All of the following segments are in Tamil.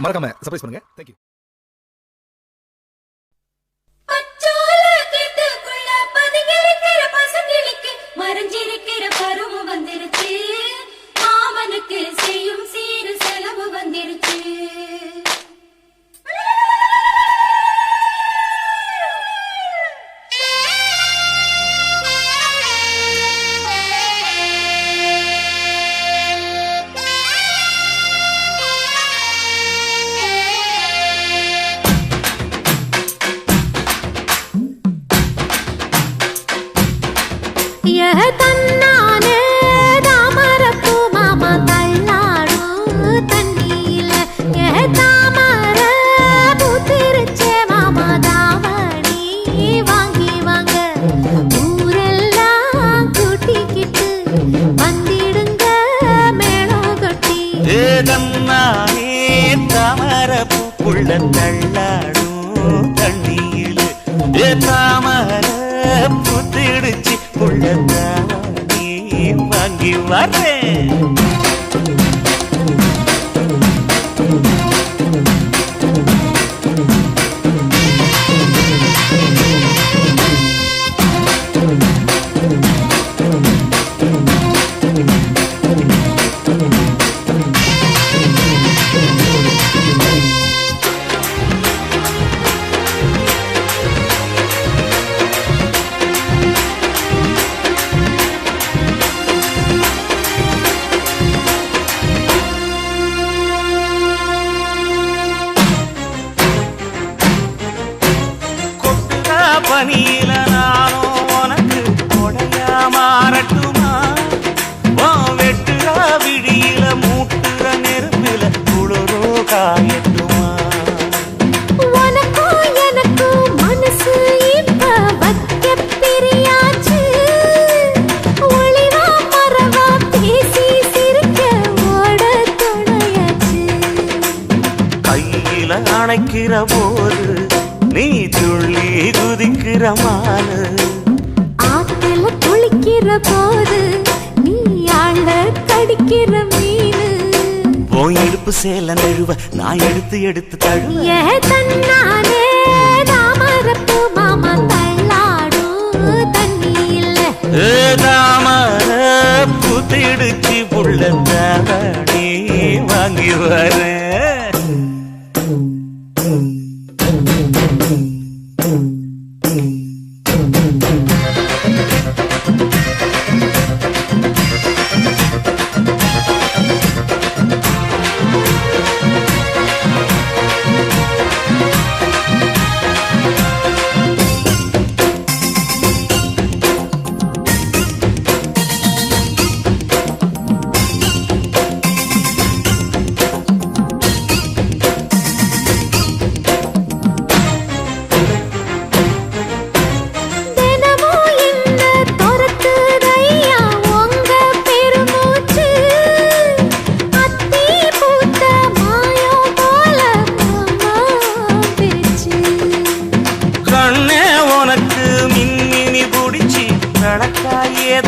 மறக்காம சர்ப்ரைஸ் பண்ணுங்க. தேங்க்யூ. மறைஞ்சிருக்கிற பருவம் வந்துருச்சு, மாமனுக்கு செய்யும் சீரு செலவு வந்துருச்சு. தன்னானே தாமரப்பூ மாமா தள்ளாடும் தண்ணியில தாமர பூத்திருச்சே மாமா தாவணி வாங்கி வாங்க ஊரெல்லாம் கூட்டிக்கிட்டு வந்திடுங்க மேளம் கொட்டி. தன்னானே தாமரப்பூக்குள்ள தள்ளாடும் தண்ணியில தாமர பூத்திடுச்சு நீ வாங்கி வரேன். பனியில நானும் உனக்கு கொடையா மாறட்டுமா? வெட்டுற விழியில மூட்டுற நெருப்பில குளிரோ காயட்டுமா? உனக்கும் எனக்கும் மனசு இப்ப வைக்க பிரியாச்சு, ஒளிவா மரவா பேசி சிரிக்க ஓட துணையாச்சு. கையில அணைக்கிற போது நீ துள்ளி குதிக்கிற மானு, ஆத்துல குளிக்கிற போது நீ ஆள கடிக்கிற மீனு. போய் இடுப்பு சேல நழுவ நான் எடுத்து எடுத்து தழுவ. தன்னானே தாமரப்பூ மாமா தள்ளாடும் தண்ணியில தாமர பூத்திடுச்சு புள்ள தாவணி வாங்கி வரேன்.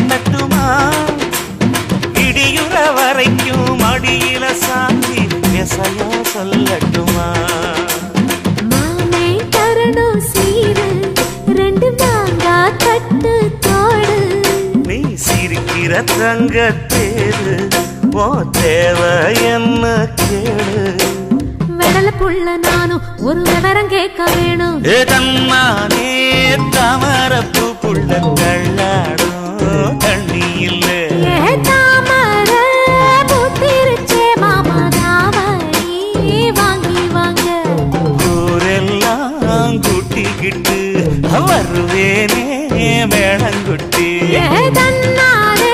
தட்டுமா இடியுற வரைக்கும் அடியில சாந்தி விசையா சொல்லட்டுமா? மாமே தரணும் சீரு ரெண்டு மாங்கா தட்டு தோடு, நீ சிரிக்கிற தங்க தேரு ஓ தேவை என்ன கேடு? வெடல புள்ள நானும் ஒரு விவரம் கேட்க வேணும். தன்னானே தாமரப்பூ புள்ள தள்ளாடும் தண்ணியில தாமர பூத்திருச்சே மாமா தாவணி வாங்கி வாங்க ஊரெல்லாம் கூட்டிக்கிட்டு வருவேனே மேளங்குட்டி. தன்னானே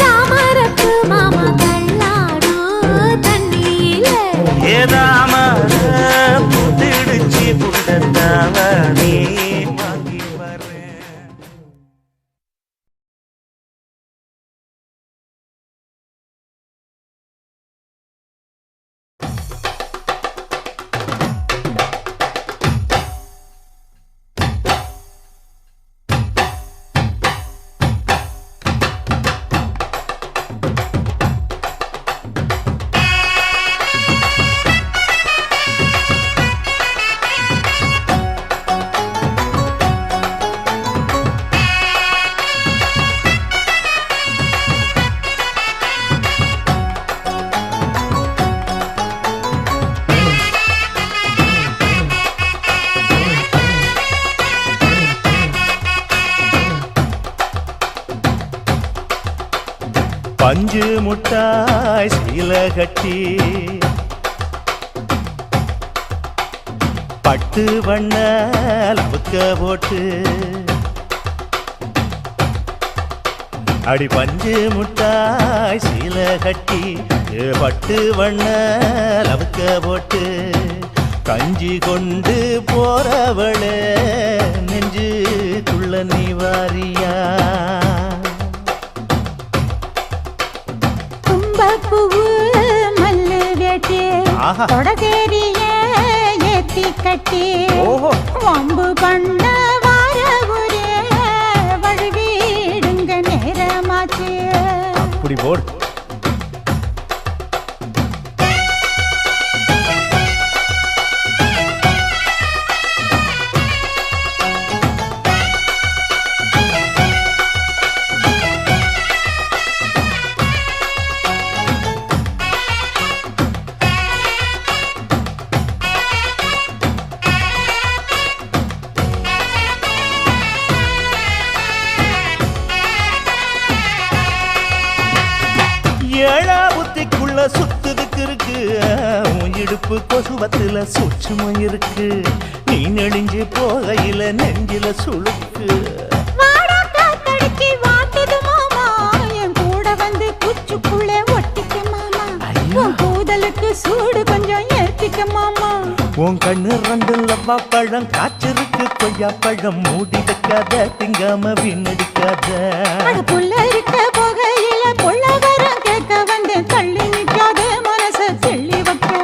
தாமரப்பூ மாமா தள்ளாடும் தண்ணியில தாமர பூத்திடுச்சு புள்ள தாவணி. பஞ்சு முட்டாய் சீல கட்டி பட்டு வண்ண லவுக்க போட்டு அடி பஞ்சு முட்டாய் சீல கட்டி பட்டு வண்ண லவுக்க போட்டு கஞ்சி கொண்டு போறவளே நெஞ்சுக்குள்ள நீ வாரியா கும்பப்பூவு மல்லு வேட்டி தொடதேரிய ஏத்தி கட்டி வம்பு பண்ண வார ஒரே வழுவிடுங்க நேரமாச்சு அப்படி போடு ஏழா புத்திக்குள்ள சுத்துதுக்கு இருக்கு இடுப்பு கொசுவத்துல சூட்சமும் இருக்கு நீ நெளிஞ்சு போகையில நெஞ்சில சுளுக்கு வாடா காத்தடிச்சு வாட்டுது மாமா என் கூட வந்து குச்சுக்குள்ளே ஒட்டிக்க மாமா உன் கூதலுக்கு சூடு கொஞ்சம் ஏத்திக்க மாமா உன் கண்ணு ரெண்டு லவ்வா பழம் காய்ச்சிருக்கு கொய்யா பழம் மூடி வைக்காத திங்காம வீணடிக்காத புள்ள இருக்க போகையில புள்ள வரம் கேட்க வந்து தள்ளி நிற்காத மனச செள்ளி வைக்காத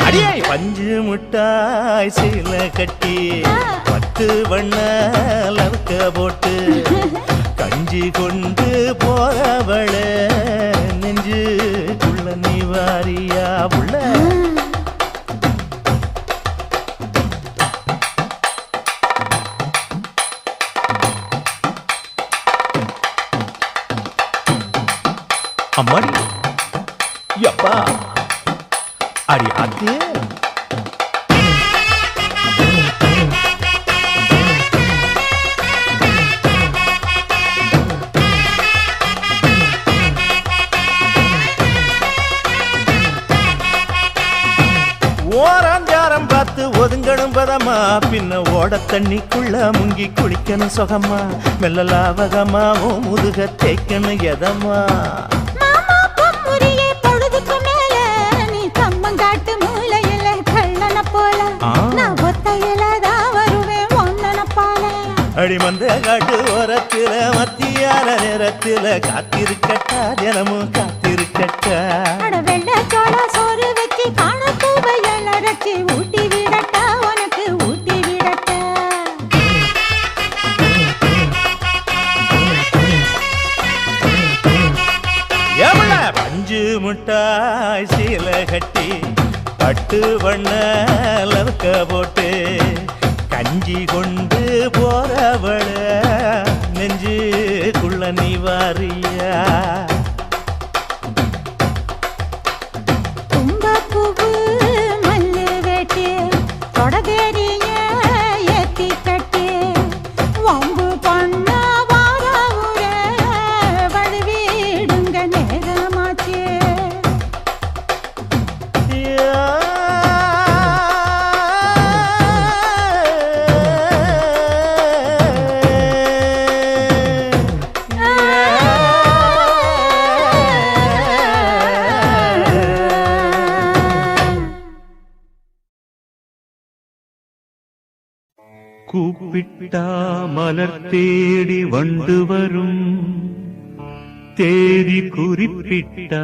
அடியே பஞ்சு முட்டாய் சீல கட்டி பத்து வண்ண லவுக்க போட்டு கஞ்சி கொண்டு போறவள நெஞ்சுக்குள்ள நீ வாரியா உள்ள அம்மாடி யப்பா அடி ஆத்தே ஓராஞ்சாரம் பார்த்து ஒதுங்கணும் பதமா பின்ன ஓட தண்ணிக்குள்ள முங்கி குளிக்கணும் சுகமா மெல்ல லாவகமா முதுக தேய்க்கணும் எதமா மாமா பொம்முறியே பொழுதுக்கு மேல நீ கம்மங்காட்டு மூலையில கள்ளன போல நான் ஒத்தையில தான் வருவேன் ஒன்னன போல அடிமந்த காட்டு ஓரத்தில மத்தியான நேரத்தில காத்திருக்கட்டா தினமும் காத்திருக்கட்டா வெள்ள சோள சோறு வச்சு காண பூவையல் அரைச்சி ஊட்டி விடட்டா உனக்கு ஊட்டி விடட்டா எவள பஞ்சு முட்டாய் சீல கட்டி பட்டு வண்ண லவுக்க போட்டு கஞ்சி கொண்டு போறவள நெஞ்சுக்குள்ள நீ வாரியா கும்பப்பூவு மல்லு வேட்டி தொடதேரிய ஏத்தி கட்டி வம்பு பண்ண வார ஊரே வழுவிடுங்க நேரமாச்சு கூப்பிட்டா மலர் தேடி வண்டு வரும் தேதி குறிப்பிட்டா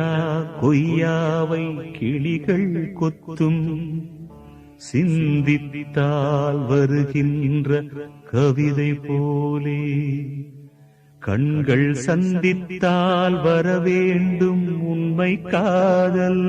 கொய்யாவை கிளிகள் கொத்தும் சிந்தித்தால் வருகின்ற கவிதை போலே கண்கள் சந்தித்தால் வரவேண்டும் உண்மை காதல்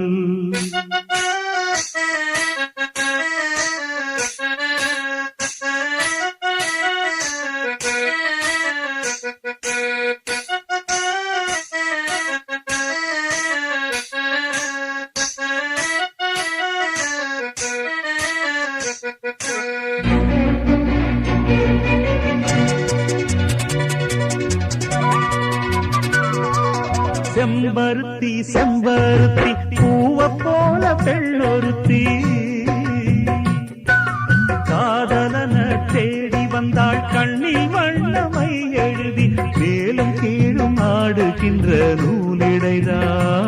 செம்பருத்தி செம்பருத்தி பூவ போல பெண்ணொருத்தி காதலன தேடி வந்தாள் கண்ணில் வண்ணமை எழுதி மேலும் கீழும் ஆடுகின்ற நூலிடைதான்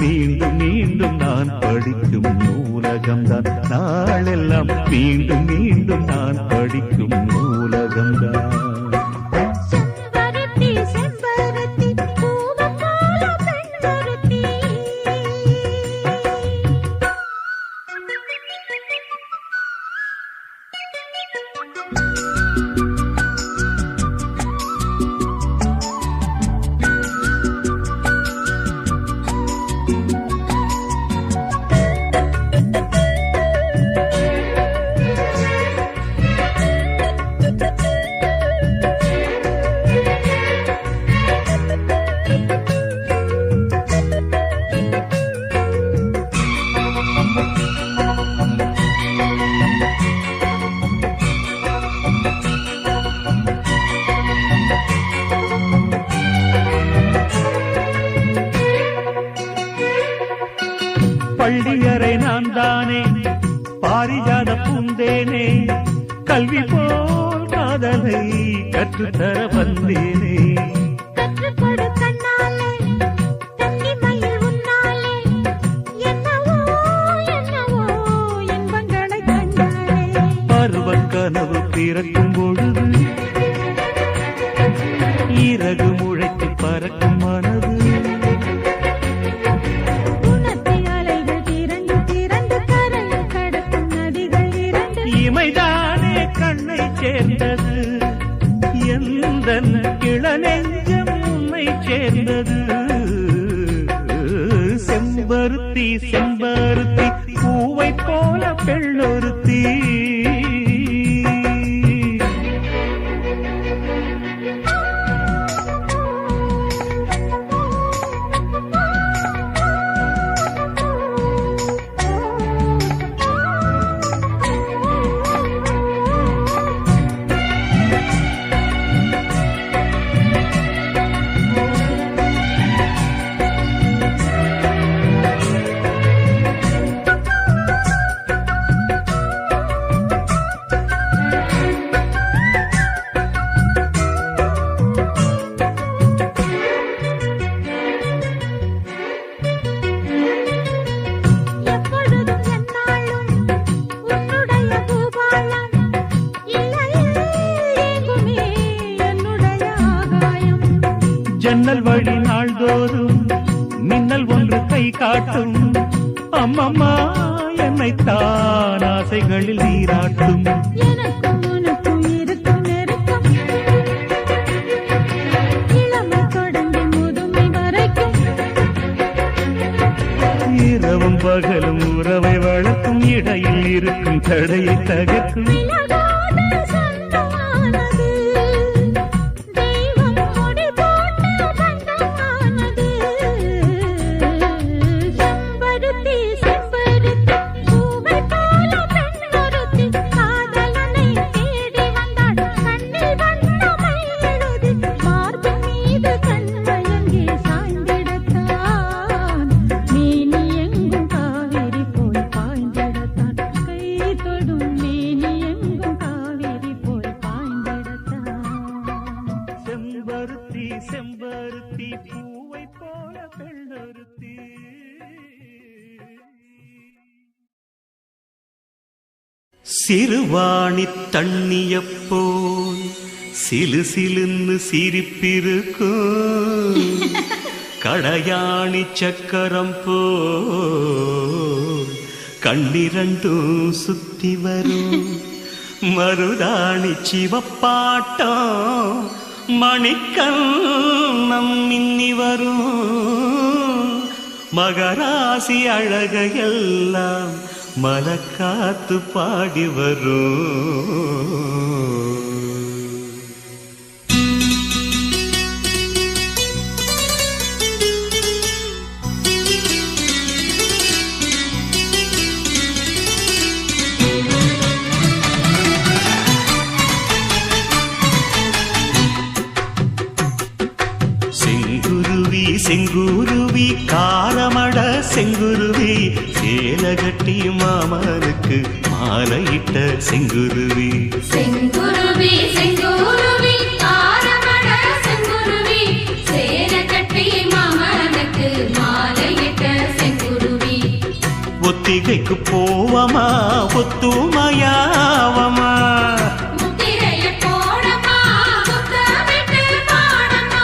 மீண்டும் மீண்டும் நான் படிக்கும் நூலகம்தான் நாளெல்லாம் மீண்டும் மீண்டும் நான் படிக்கும் நூலகம்தான் பள்ளியறை நான் தானே பாரிஜாத பூந்தேனே கல்வி போல் காதலை கற்றுத்தர வந்தேனே கற்றுக்கொடு கண்ணாலே கன்னிமயில் உன்னாலே என்னவோ என்னவோ இன்பங்களை கண்டாலே பருவ கனவு பிறக்கும் பொழுது இறகு முளைத்து பறக்கும் மனது இமைதானே கண்ணை சேர்ந்தது எந்தன் இளநெஞ்சம் உன்னை சேர்ந்தது செம்பருத்தி செம்பருத்தி பூவை போல பெண்ணொருத்தி ஜன்னல் வழி நாள்தோறும் மின்னல் ஒன்று கை காட்டும் அம்மம்மா என்னைத்தான் ஆசைகளில் நீராட்டும் எனக்கும் உனக்கும் இருக்கும் நெருக்கம் இளமை தொடங்கி முதுமை வரைக்கும் இரவும் பகலும் உறவை வளர்க்கும் இடையில் இருக்கும் தடையை தகர்க்கும் செம்பருத்தி பூவை போல பெண்ணொருத்தி சிறுவாணி தண்ணியப்போல் சிலு சிலுன்னு சிரிப்பிருக்கும் கடையாணி சக்கரம் போல் கண்ணிரண்டும் சுத்தி வரும் மருதாணி சிவப்பாட்டம் மணிக்கண்ணம் மின்னி வரும் மகராசி அழகையெல்லாம் மலக்காத்து பாடி வரும் செங்குருவி காரமட செங்குருவி சேலகட்டி மாமனுக்கு மாலையிட்ட செங்குருவி செங்குருவி செங்குருவி ஆரமட செங்குருவி சேல கட்டி மாமனுக்கு மாலையிட்ட செங்குருவி ஒத்திகைக்கு போவமா ஒத்துமையாவமா முத்திரைய போடமா முத்தமிட்டு பாடமா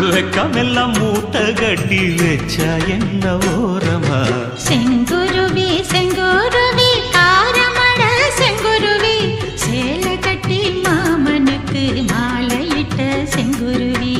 வெக்கமெல்லாம் மூட்டை கட்டி வச்சா என்ன ஓரமா செங்குருவி செங்குருவி காரமட செங்குருவி சேல கட்டி மாமனுக்கு மாலையிட்ட செங்குருவி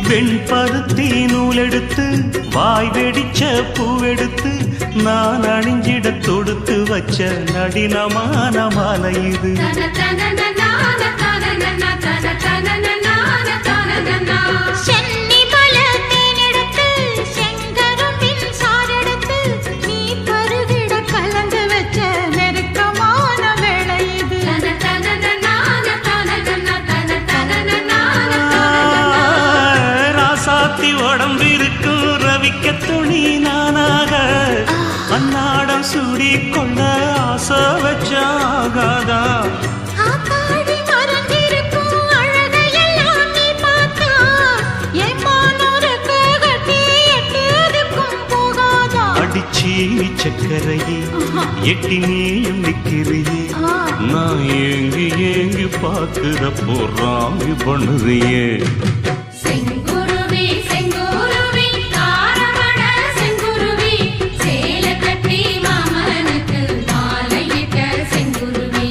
வெண்பருத்தி நூலெடுத்து வாய் வெடிச்ச பூவெடுத்து நான் அணிஞ்சிட தொடுத்து வச்ச நடினமான மாலை இது தன தன நன தன நன தன தன நன தன நன சென்னி பல தேனெடுத்து செங்கரும்பின் சாரெடுத்து நீ பருகிட கலந்து வச்ச நெருக்கமான வேளை இது தன தன நன தன நன தன தன நன ராசாத்தி உடம்பிருக்கும் ரவிக்க துணி நானாக அன்னாடம் சூடி கொள்ள ஆசை வச்சாகாதா ஆத்தாடி மறந்திருக்கும் அழகையெல்லாம் நீ பார்த்தா என் மானோருக்கு கட்டி எட்டதுக்கும் போகாதா அடிச்சி சக்கரையே எட்டி நீயும் நிக்கிறியே நான் ஏங்கி ஏங்கி பாக்குறப்போ ராமி பண்ணுறியே செங்குருவி செங்குருவி காரமட செங்குருவி சேல கட்டி மாமனுக்கு மாலையிட்ட செங்குருவி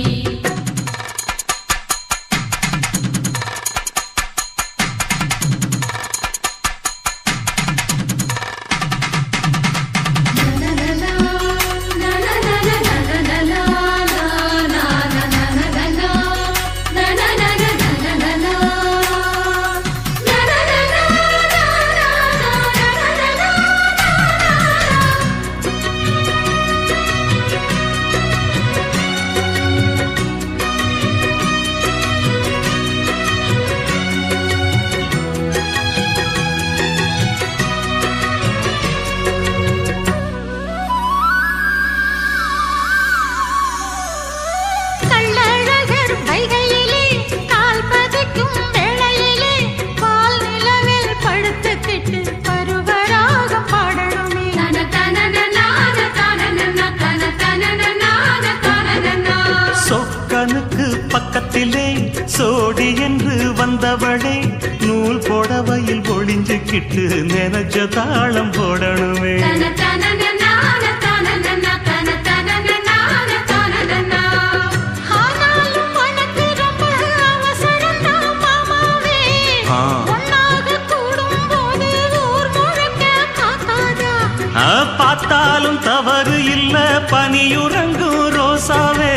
கள்ளழகர் வைகையிலே கால் பதிக்கும் வேளையிலே பால் நிலவில் படுத்துக்கிட்டு பருவராகம் பாடணுமே தன தன நன தன நன தன தன நன தன நன சொக்கனுக்கு பக்கத்திலே சோடி என்று வந்தவளே நூல் புடவையில் ஒளிஞ்சுக்கிட்டு நினைச்ச தாளம் போடணுமே தன தன நன தன நன தன தன நன தன நன ஆனாலும் உனக்கு ரொம்ப அவசரம்தான் மாமாவே ஒன்னாக கூடும்போது ஊர் முழுக்க காக்காதா பார்த்தாலும் தவறு இல்ல பனியுறங்கும் ரோசாவே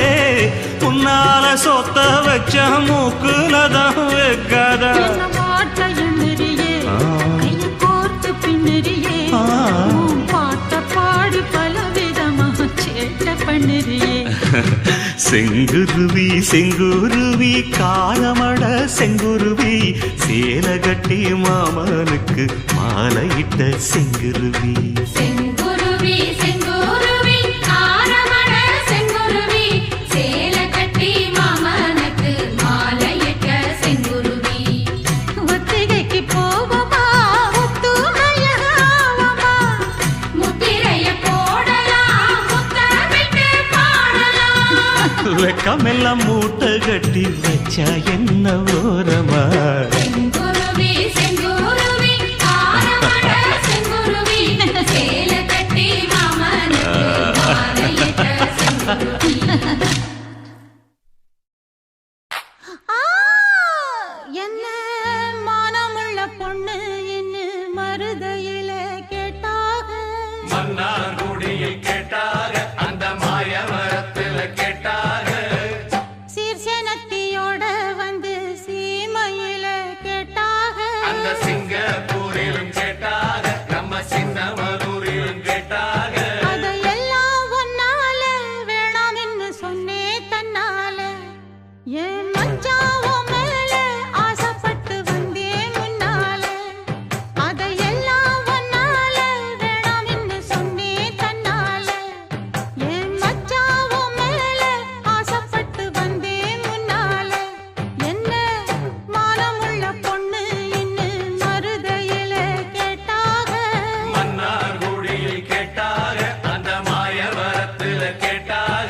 உன்னால சொத்த வச்ச மூக்குலதான் வைக்காதா என்ன மாட்ட எண்ணிரியே கையை கோர்த்து பின்னிரியே உன் பாட்ட பாடி பலவிதமாக சேட்டை பண்ணிரியே செங்குருவி செங்குருவி காலமட செங்குருவி சேலகட்டி மாமனுக்கு மாலையிட்ட செங்குருவி செங்குருவி செங்குருவி காரமட செங்குருவி சேல கட்டி மாமனுக்கு மாலையிட்ட செங்குருவி ஒத்திகைக்கு போவமா ஒத்துமையாவமா முத்திரைய போடலாம் முத்தமிட்டு பாடலாம் வெக்கமெல்லாம் மூட்டை கட்டி வச்சா என்ன ஓரமா செங்குருவி செங்குருவி காரமட செங்குருவி சேல கட்டி மாமனுக்கு மாலையிட்ட செங்குருவி மருதையில கேட்டாக மன்னார்குடியில் கேட்டாக அந்த மாய மரத்துல கேட்டாக சீர்சனத்தியோட வந்து சீமையில கேட்டாக அந்த சிங்கப்பூரிலும் கேட்டாக நம்ம சின்னமனூரிலும் கேட்டாக அதையெல்லாம் ஒன்னால வேணாம்னு சொன்னே தன்னால என் மச்சாவோ மேல ஆசைப்பட்டு வந்தேன் முன்னால அதையெல்லாம் ஒன்னால வேணாம்னு சொன்னே தன்னால என் மச்சாவோ மேல ஆசைப்பட்டு வந்தேன் முன்னால என்ன மானமுள்ள பொண்ணு இன்னும் மருதையில கேட்டாக மன்னார்குடியில் கேட்டாக அந்த மாய மரத்துல கேட்டாக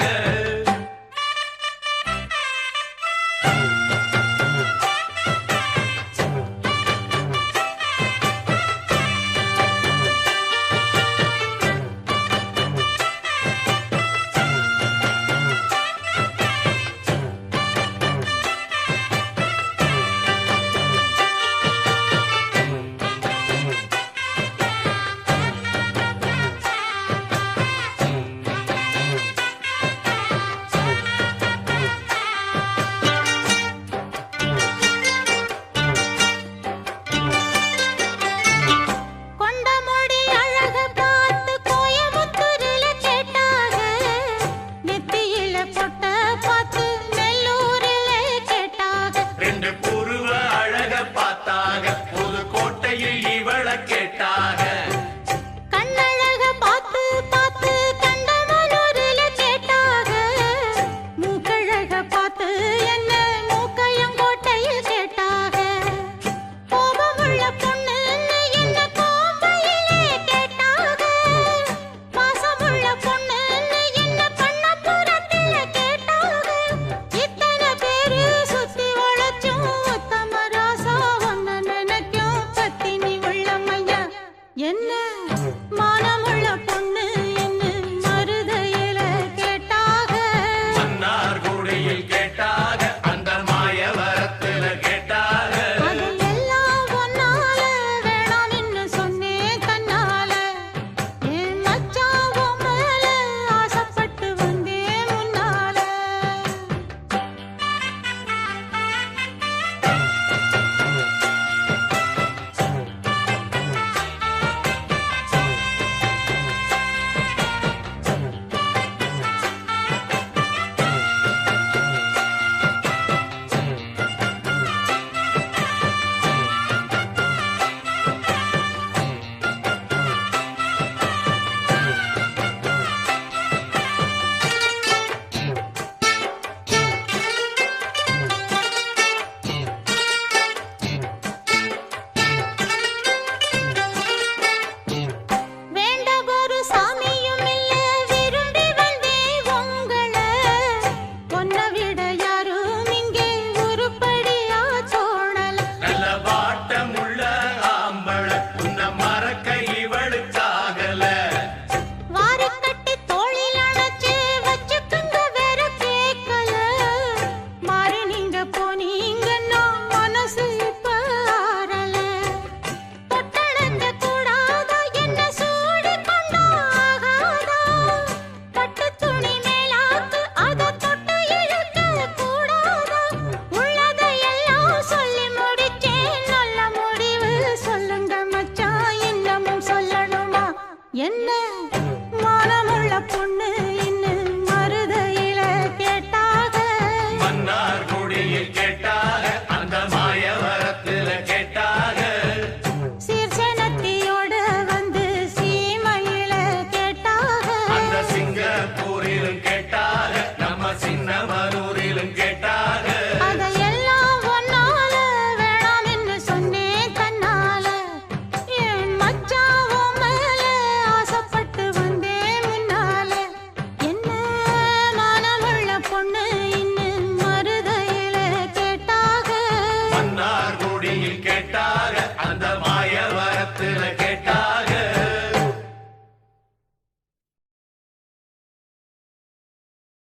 கொண்டமுடி அழக பார்த்து கோயமுத்தூரில கேட்டாக நெத்தியில பொட்ட பார்த்து நெல்லூரில கேட்டாக ரெண்டு புருவ அழக பார்த்தாக புதுக்கோட்டையில் இவள கேட்டாக கண்ணழக பார்த்து பார்த்து கண்டமனூரில கேட்டாக மூக்கழக பார்த்து என்ன மூக்கையங்கோட்டையில் கேட்டாக கோபமுள்ள பொண்ணு என்ன கோம்பையிலே கேட்டாக பாசமுள்ள பொண்ணு என்ன பண்ணப்புறத்தில கேட்டாக இத்தனை பேரு சுத்தி வளைச்சும் உத்தம ராசா ஒன்ன நினைக்கும் பத்தினி உள்ளமையா என்ன மானமுள்ள பொண்ணு இன்னும் மருதையில கேட்டாக மன்னார்குடியில் கேட்டாக அந்த மாய மரத்துல கேட்டாக அதையெல்லாம் ஒன்னால வேணாம்னு சொன்னே தன்னால என் மச்சாவோ மேல ஆசைப்பட்டு வந்தேன் முன்னால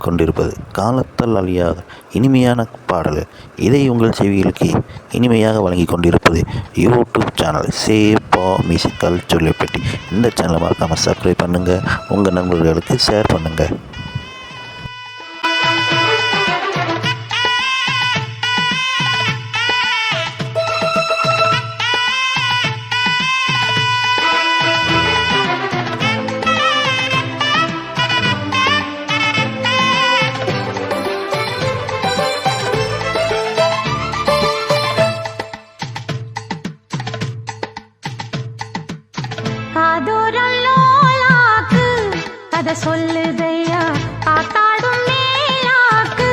கொண்டிருப்பது காலத்தால் அழியாத இனிமையான பாடல். இதை உங்கள் செவிகளுக்கு இனிமையாக வழங்கி கொண்டிருப்பது யூடியூப் சேனல் சேப்பா மியூசிக்கல் சொல்லிப்பட்டி. இந்த சேனலை மறக்காமல் சப்ஸ்கிரைப் பண்ணுங்கள், உங்கள் நண்பர்களுக்கு ஷேர் பண்ணுங்கள். காதோரல்லோலாக்கு கதை சொல்லுதையா, காத்தாடும் மேலாக்கு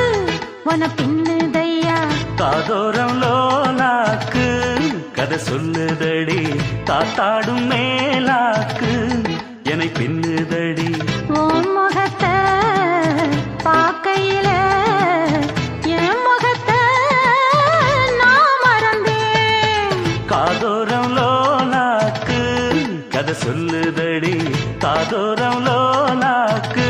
உன பின்னுதையா. காதோரம் லோலாக்கு கதை சொல்லுதடி, காத்தாடும் மேலாக்கு என்னை பின்னுதடி. உன் முகத்தை பார்க்கையில என் முகத்தை நான் மறந்தேன். காதோரம் லோலாக்கு கதை சொல்லுதடி, காதோரம் லோலாக்கு.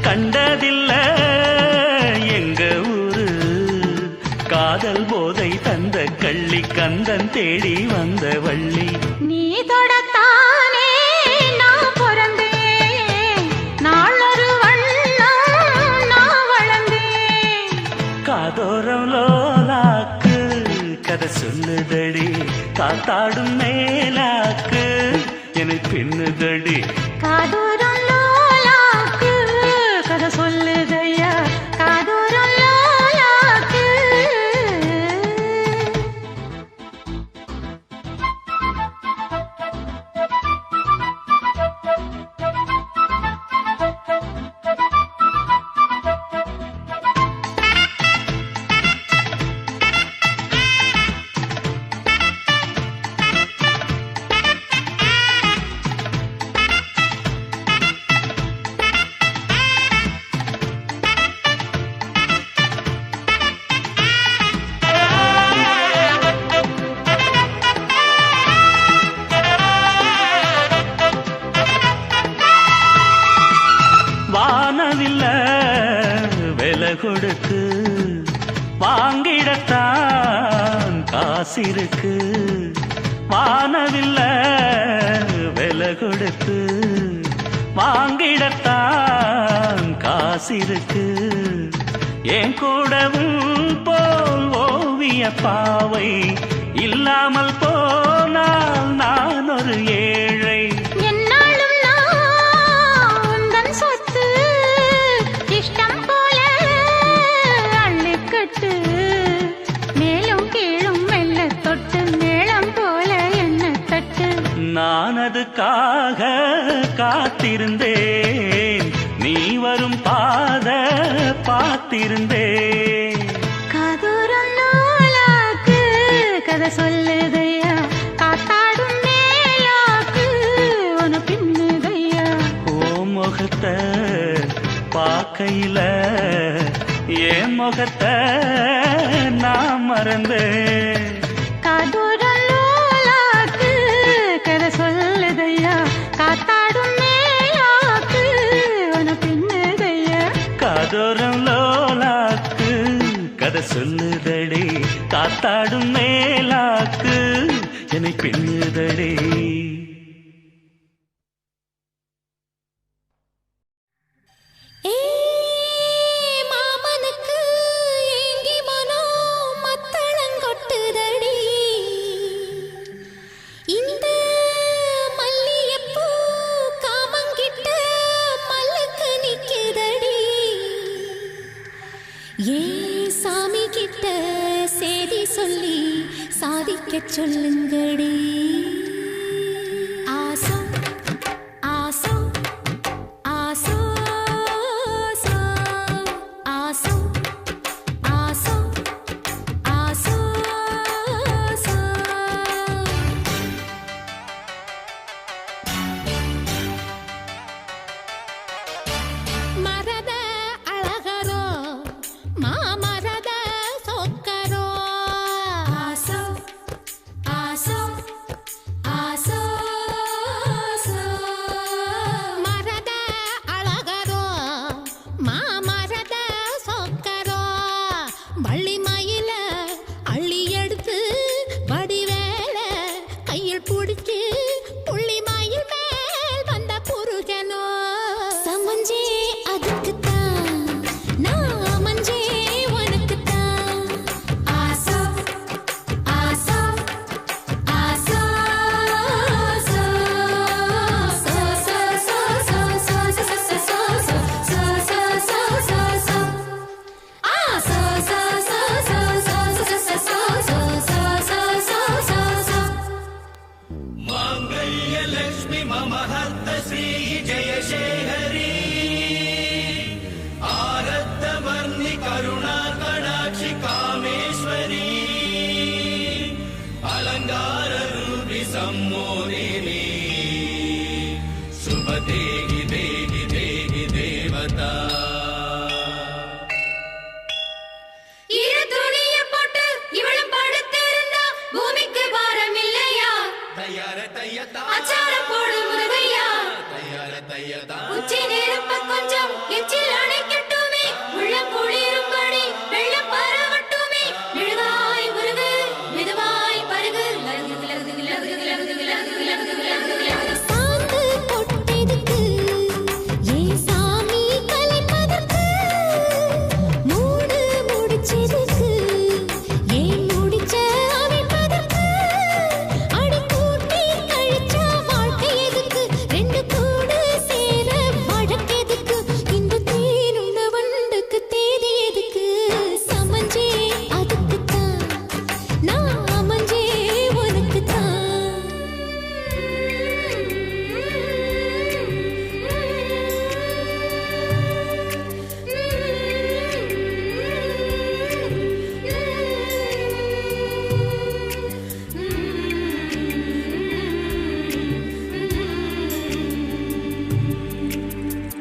கண்டதில்ல எங்க ஊரு காதல் போதை தந்த கள்ளி, கந்தன் தேடி வந்த வள்ளி. நீ தொடத்தானே நான் பிறந்தேன், நாளொரு வண்ணம் நான் வளர்ந்தேன். காதோரம் லோலாக்கு கதை சொல்லுதடி, காத்தாடும் மேலாக்கு என்னை பின்னுதடி. காதோரம் லோலாக்கு கதை சொல்லுதையா, காதோரம் லோலாக்கு. வானவில்ல விலை கொடுத்து வாங்கிடத்தான் காசிருக்கு. வானவில்ல விலை கொடுத்து வாங்கிடத்தான் காசிருக்கு. என் கூடவும் போல் ஓவிய பாவை இல்லாமல் போனால் நான் ஒரு ஏழை. என்னாலும் நான் உந்தன் சொத்து, இஷ்டம் போல அள்ளிக்கட்டு. மேலும் கீழும் மெல்ல தொட்டு மேளம் போல என்ன தட்டு. நான் அதுக்காக காத்திருந்தேன், நீ வரும் பாத பார்த்திருந்தேன். காதோரம் லோலாக்கு கதை சொல்லுதையா, காத்தாடும் மேலாக்கு உன பின்னுதையா. ஓ முகத்தை பார்க்கையில என் முகத்தை நான் மறந்தேன். காதோரம் லோலாக்கு கதை சொல்லுதையா, காத்தாடும் மேலாக்கு உன பின்னுதையா. காதோரம் லோலாக்கு கதை சொல்லுதடி, காத்தாடும் மேலாக்கு என்னை பின்னுதடே. மாமனுக்கு ஏங்கி மனோ மத்தளங்கொட்டுதடி. இந்த மல்லியப்பூ காமங்கிட்ட மல்லுக்கு நிக்குதடி. ஏ சாமி கிட்ட சேதி சொல்லி சாதிக்க சொல்லுங்கடி. ஆசோ ஆசோ ஆசோ ஆசோ ஆசோ ஆசோ ஆசோ. மரத அழகரோ மாமரத சொக்கரோ. ஆசோ ஆசோ ஆசோ ஆசோ. மரத அழகரோ மாமரத சொக்கரோ. வள்ளி மயில அள்ளி எடுத்து வடிவேல கையில் பிடிச்சு புள்ளி மயில் மேல் வந்த புருஷனோ. சமஞ்சே அதுக்குத்தான் நான் மஞ்சே உனக்குத்தான். ஆசோ ஆசோ ஆசோ ஆசோ. சோ சோ சோ சோ சோ சோ சோ சோ சோ சோ சோ சோ சோ. ஆ சோ சோ சோ சோ சோ சோ சோ சோ சோ சோ சோ சோ. மாங்கல்யலக்ஷ்மி மமஹர்த்த ஸ்ரீ ஜெயசேகரி ஆரத்தவர்ணி கருணா கடாட்சி காமேஸ்வரி அலங்கார ரூபி சம்மோதினி சுபதேகி தேகி தேகி தேவதா. இரு துணிய போட்டு இவளும் படுத்திருந்தா பூமிக்கு பாரம் இல்லையா? தயார தையதா அச்சாரம் போடு முருகையா. தயார தையதா. உச்சி நெருப்ப கொஞ்சம் எச்சில் அணைக்கட்டுமே. உள்ளம் குளிரும்படி வெள்ளம் பரவட்டுமே. மெழுகாய் உருகு மெதுவாய் பருகு. லகு லகு லகு லகு லகு லகு லகு லகு. சாந்து பொட்டெதுக்கு ஏன் சாமி கலைப்பதற்கு. மூடு முடிச்சதுக்கு ஏன் முடிச்ச அமைப்பதற்கு. அடி கூட்டி கழிச்சா வாழ்க்கை எதுக்கு. ரெண்டு கூடு சேர வழக்கெதுக்கு. இந்த தேனுண்ட வண்டுக்கு தேதி எதுக்கு. சமஞ்சே அதுக்குத்தான் நான் அமைஞ்சே உனக்குத்தான்.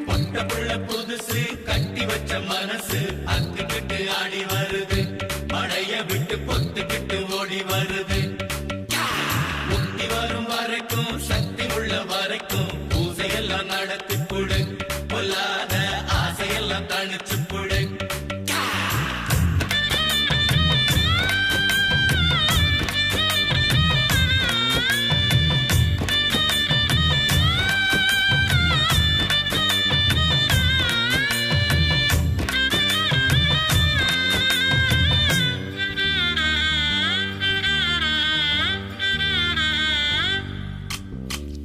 பொட்ட புள்ள புதுசு கட்டி வச்ச மனசு அத்துக்கிட்டு ஆடி வருது. மழைய விட்டு பொத்துக்கிட்டு ஓடி வருது. முக்தி வரும் வரைக்கும் சக்தி உள்ள வரைக்கும் பூசையெல்லாம் நடத்தி கொடு. பொல்லாத ஆசையெல்லாம் தணிச்சு கொடு.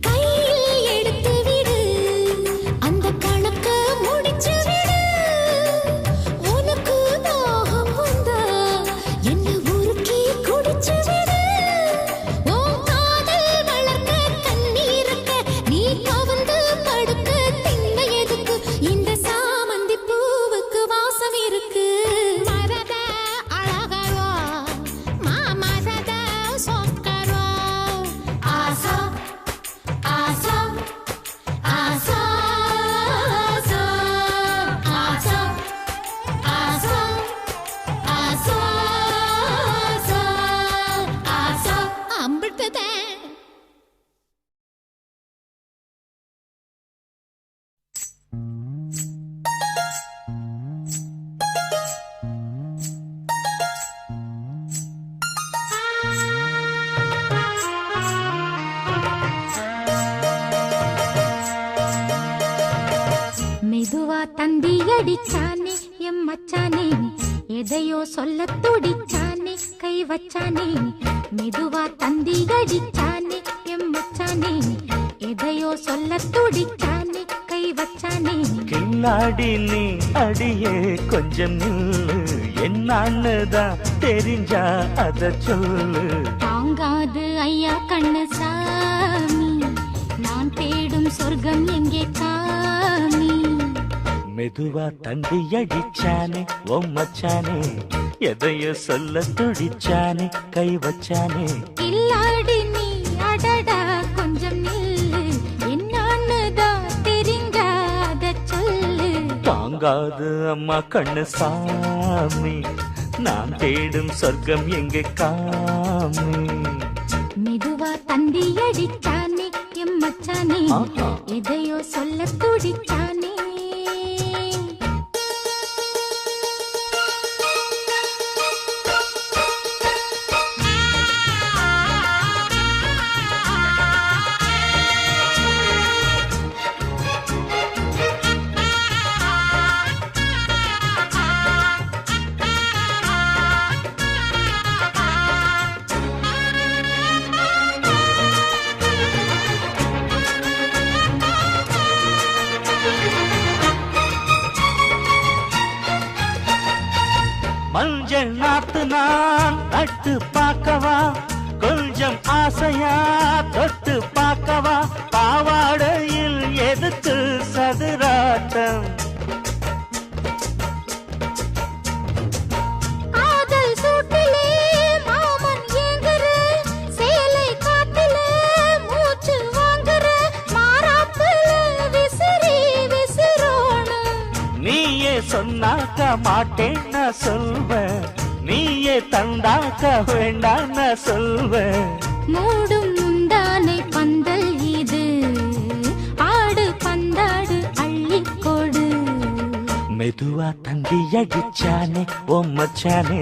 கையில் எடுத்து விடு அந்த கணக்க முடிச்சு விடு. அடிச்சானே எம் மச்சானே எதையோ சொல்ல துடிச்சானே கை வச்சானே மெதுவா தந்தி அடிச்சானே எம் மச்சானே எதையோ சொல்ல துடிச்சானே கை வச்சானே கில்லாடி நீ அடியே கொஞ்சம் நில்லு என்னான்னுதான் தெரிஞ்சா அத சொல்லு தாங்காது ஐயா கண்ணு சாமி நான் தேடும் சொர்க்கம் எங்கே காமி மெதுவா தந்தி அடிச்சானே மச்சானே எதையோ சொல்ல துடிச்சானே கை வச்சானே இல்லாடி நீ அடடா கொஞ்சம் நில்லு என்னான்னுதான் தெரிஞ்சாத சொல்லு தாங்காது அம்மா கண்ணு சாமி நான் தேடும் சொர்க்கம் எங்கே காமி மெதுவா தந்தி அடிச்சானே எம் மச்சானே எதையோ சொல்ல துடிச்சானே மஞ்சள் நாத்து நான் நட்டு பார்க்கவா கொஞ்சம் ஆசையா தொட்டு பார்க்கவா பாவாடையில் எதுக்கு சதுராட்டம் காதல் சூட்டிலே மாமன் ஏங்குற சேலை காத்துல மூச்சு வாங்குற மாறாப்புல விசிறி விசிறோணும் நீயே சொன்னாக்க மாட்டேன் நான் சொல்வேன் நீயே தந்தாக்க வேண்டாம் நான் சொல்வேன் மூடும் முந்தானை பந்தல் இது ஆடு பந்தாடு அள்ளிக்கொடு மெதுவா தந்தி அடிச்சானே மச்சானே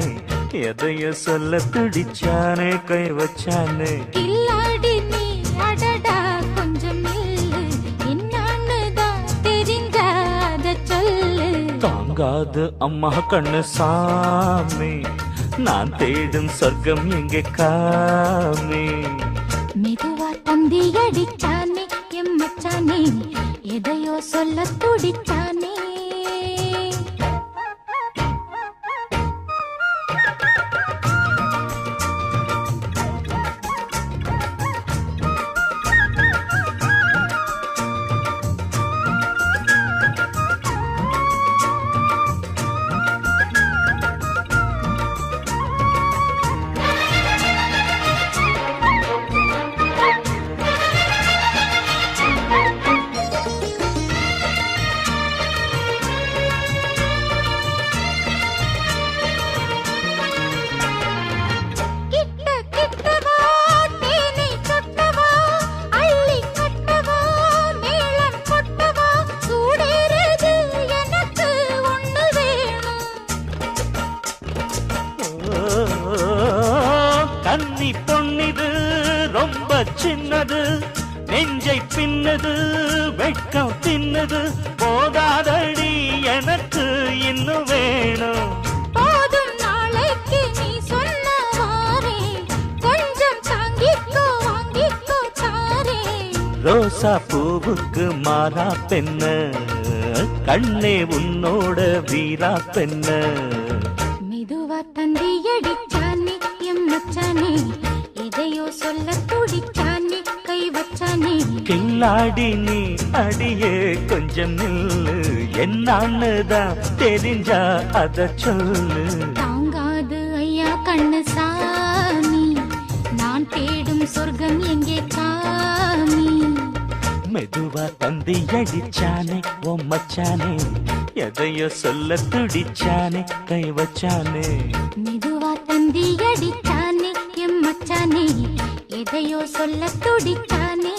எதையோ சொல்ல துடிச்சானே கை வச்சானே கில்லாடி நீ அடடா கொஞ்சம் நில்லு என்னான்னுதான் தெரிஞ்சாத சொல்லு தாங்காது அம்மா கண்ணு சாமி நான் தேடும் சொர்க்கம் எங்கே காமி மெதுவா தந்தி அடிச்சானே எம் மச்சானே எதையோ சொல்ல துடிச்சானே கன்னி பொன்னிது ரொம்ப சின்னது நெஞ்சை பின்னது வெட்கம் தின்னது போதாதடி எனக்கு இன்னும் வேணும் போதும் நாளைக்கு நீ சொன்னவாரே கொஞ்சம் தாங்கிக்கோ வாங்கிக்கோ தாரே ரோசா பூவுக்கு மாறா பெண்ண கண்ணே உன்னோட வீரா பெண்ண மெதுவா தந்தி அடிச்சானே எம் மச்சானே எதையோ சொல்ல துடிச்சானே கை வச்சானே கில்லாடி நீ அடியே கொஞ்சம் நில்லு என்னான்னுதான் தெரிஞ்சா அத சொல்லு தாங்காது ஐயா கண்ணு சாமி நான் தேடும் சொர்க்கம் எங்கே காமி மெதுவா தந்தி அடிச்சானே மச்சானே எதையோ சொல்ல துடிச்சானே கை வச்சானே மெதுவா தந்தி அடிச்சானே எம் மச்சானே எதையோ சொல்ல துடிச்சானே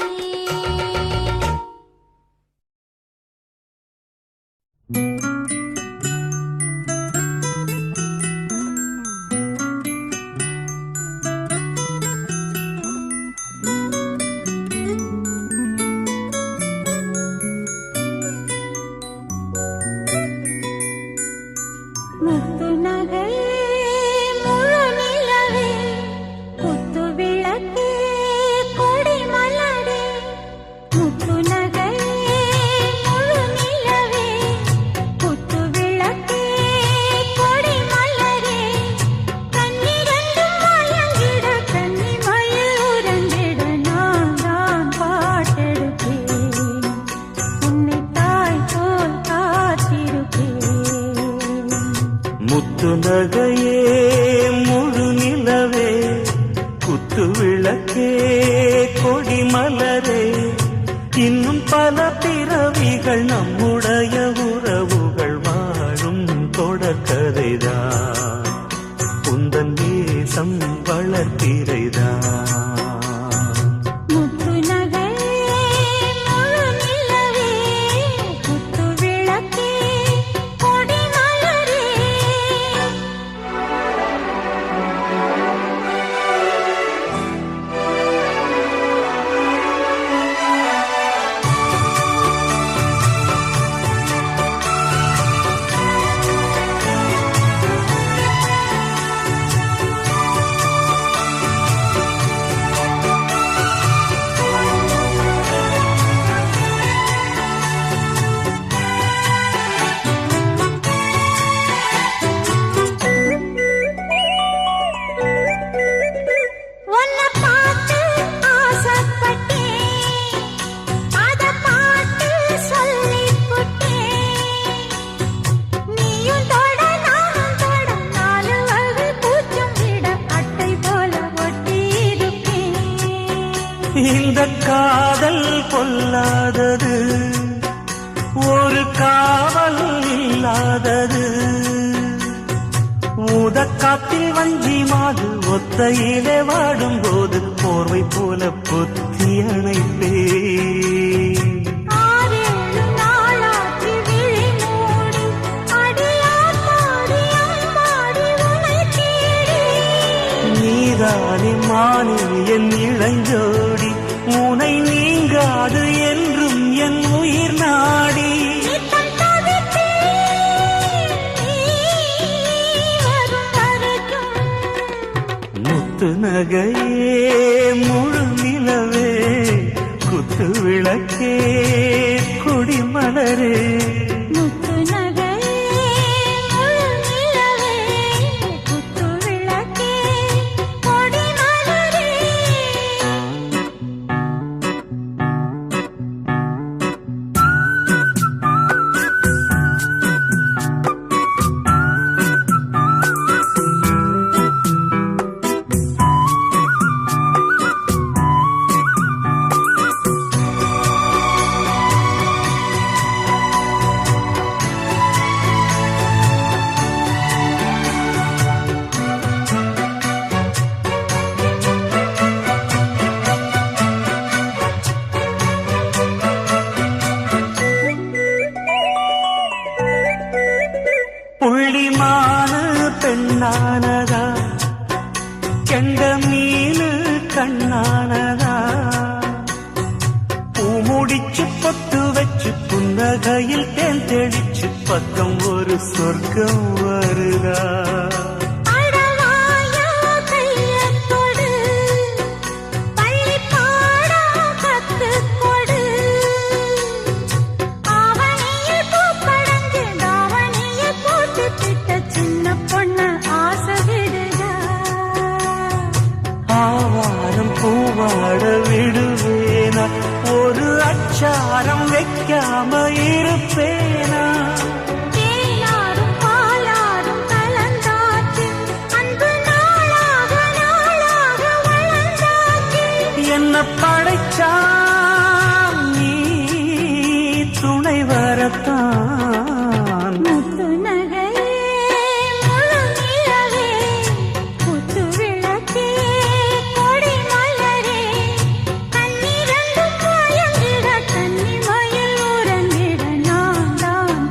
முத்து நகையே முழு நிலவே குத்து விளக்கே கொடி மலரே முத்து நகையே முழு நிலவே குத்து விளக்கே கொடி மலரே கண்ணிரண்டு மயங்கிட கன்னி மயில் உறங்கிட நான் தான் பாட்டெடுப்பேன் உன்னை தாய் போல் காத்திருப்பேன் முத்து நகையே முழு நிலவே குத்து விளக்கே கொடி மலரே இன்னும் பல பிறவிகள் நம்முடைய உறவுகள் வாழும் தொடர்கதைதான் உந்தன் தேசம் வளர்த்திரைதான் முத்து நகையே முழு நிலவே குத்து விளக்கே கொடி மலரே உன்னை பார்த்து ஆசைப்பட்டேன் அத பாட்டு சொல்லிப் புட்டேன் நீயும் தொட நானும் தொட நாலு வகை பூச்சும் விட அட்டை போல ஒட்டியிருப்பேன் இந்த காதல் பொல்லாதது ஒரு காவல் இல்லாதது ஊதக்காத்தில் வஞ்சி மாது ஒத்தையிலே வாடும்போது போர்வை போல பொத்தி அணைப்பேன் ஆறேழு நாளாற்றி விழி மூடி அடியாத்தாடி அம்மாடி உனை தேடி நீதானே மானே என் இளஞ்சோடி உனை நீங்காது என்றும் என் உயிர் நாடி நித்தம் தவித்தேன் நீ வரும் வரைக்கும் முத்து நகையே முழு நிலவே குத்து விளக்கே கொடி மலரே முத்து நகையே முழு நிலவே குத்து விளக்கே கொடி மலரே புள்ளிமான பெண்ணானதா கெண்ட மீனு கண்ணானதா பூ முடிச்சு பொட்டு வச்சு புன்னகையில் தேன் தெளிச்சு பக்கம் ஒரு சொர்க்கம் வருதா அடவாயா கையத் தொடு பள்ளி பாடம் கத்துக் கொடு ஆவணியில் பூப்படைஞ்சு தாவணியை போட்டுக்கிட்ட சின்ன பொண்ணு ஆசை விடுதா ஆவாரம் பூவாட விடுவேனா ஒரு அச்சாரம் வைக்காம இருப்பேனா தேனாரும் பாலாரும் கலந்தாச்சு அன்பு நாளாக நாளாக வளர்ந்தாச்சு என்ன படைச்சா நீ துணை வரத்தான் முத்து நகையே முழு நிலவே குத்து விளக்கே கொடி மலரே கண்ணிரண்டு மயங்கிட கன்னி மயில் உறங்கிட நான் தான்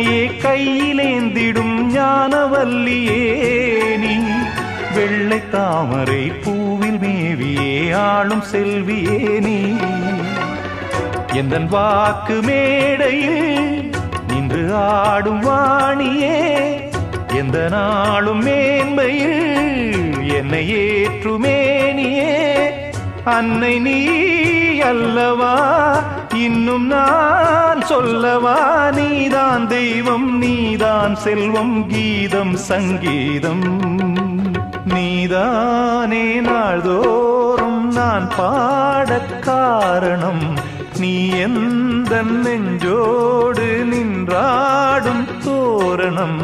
கையே கையிலேந்திடும் ஞானவல்லியே நீ வெள்ளை தாமரை பூவில் மேவியே ஆளும் செல்வியே நீ எந்தன் வாக்கு மேடையில் நின்று ஆடும் வாணியே எந்த நாளும் மேன்மையில் என்னை ஏற்றுமேனியே அன்னை நீ அல்லவா இன்னும் நான் சொல்லவா நீதான் தெய்வம் நீதான் செல்வம் கீதம் சங்கீதம் நீதானே நாள்தோறும் நான் பாடக் காரணம் நீ எந்த நெஞ்சோடு நின்றாடும் தோரணம்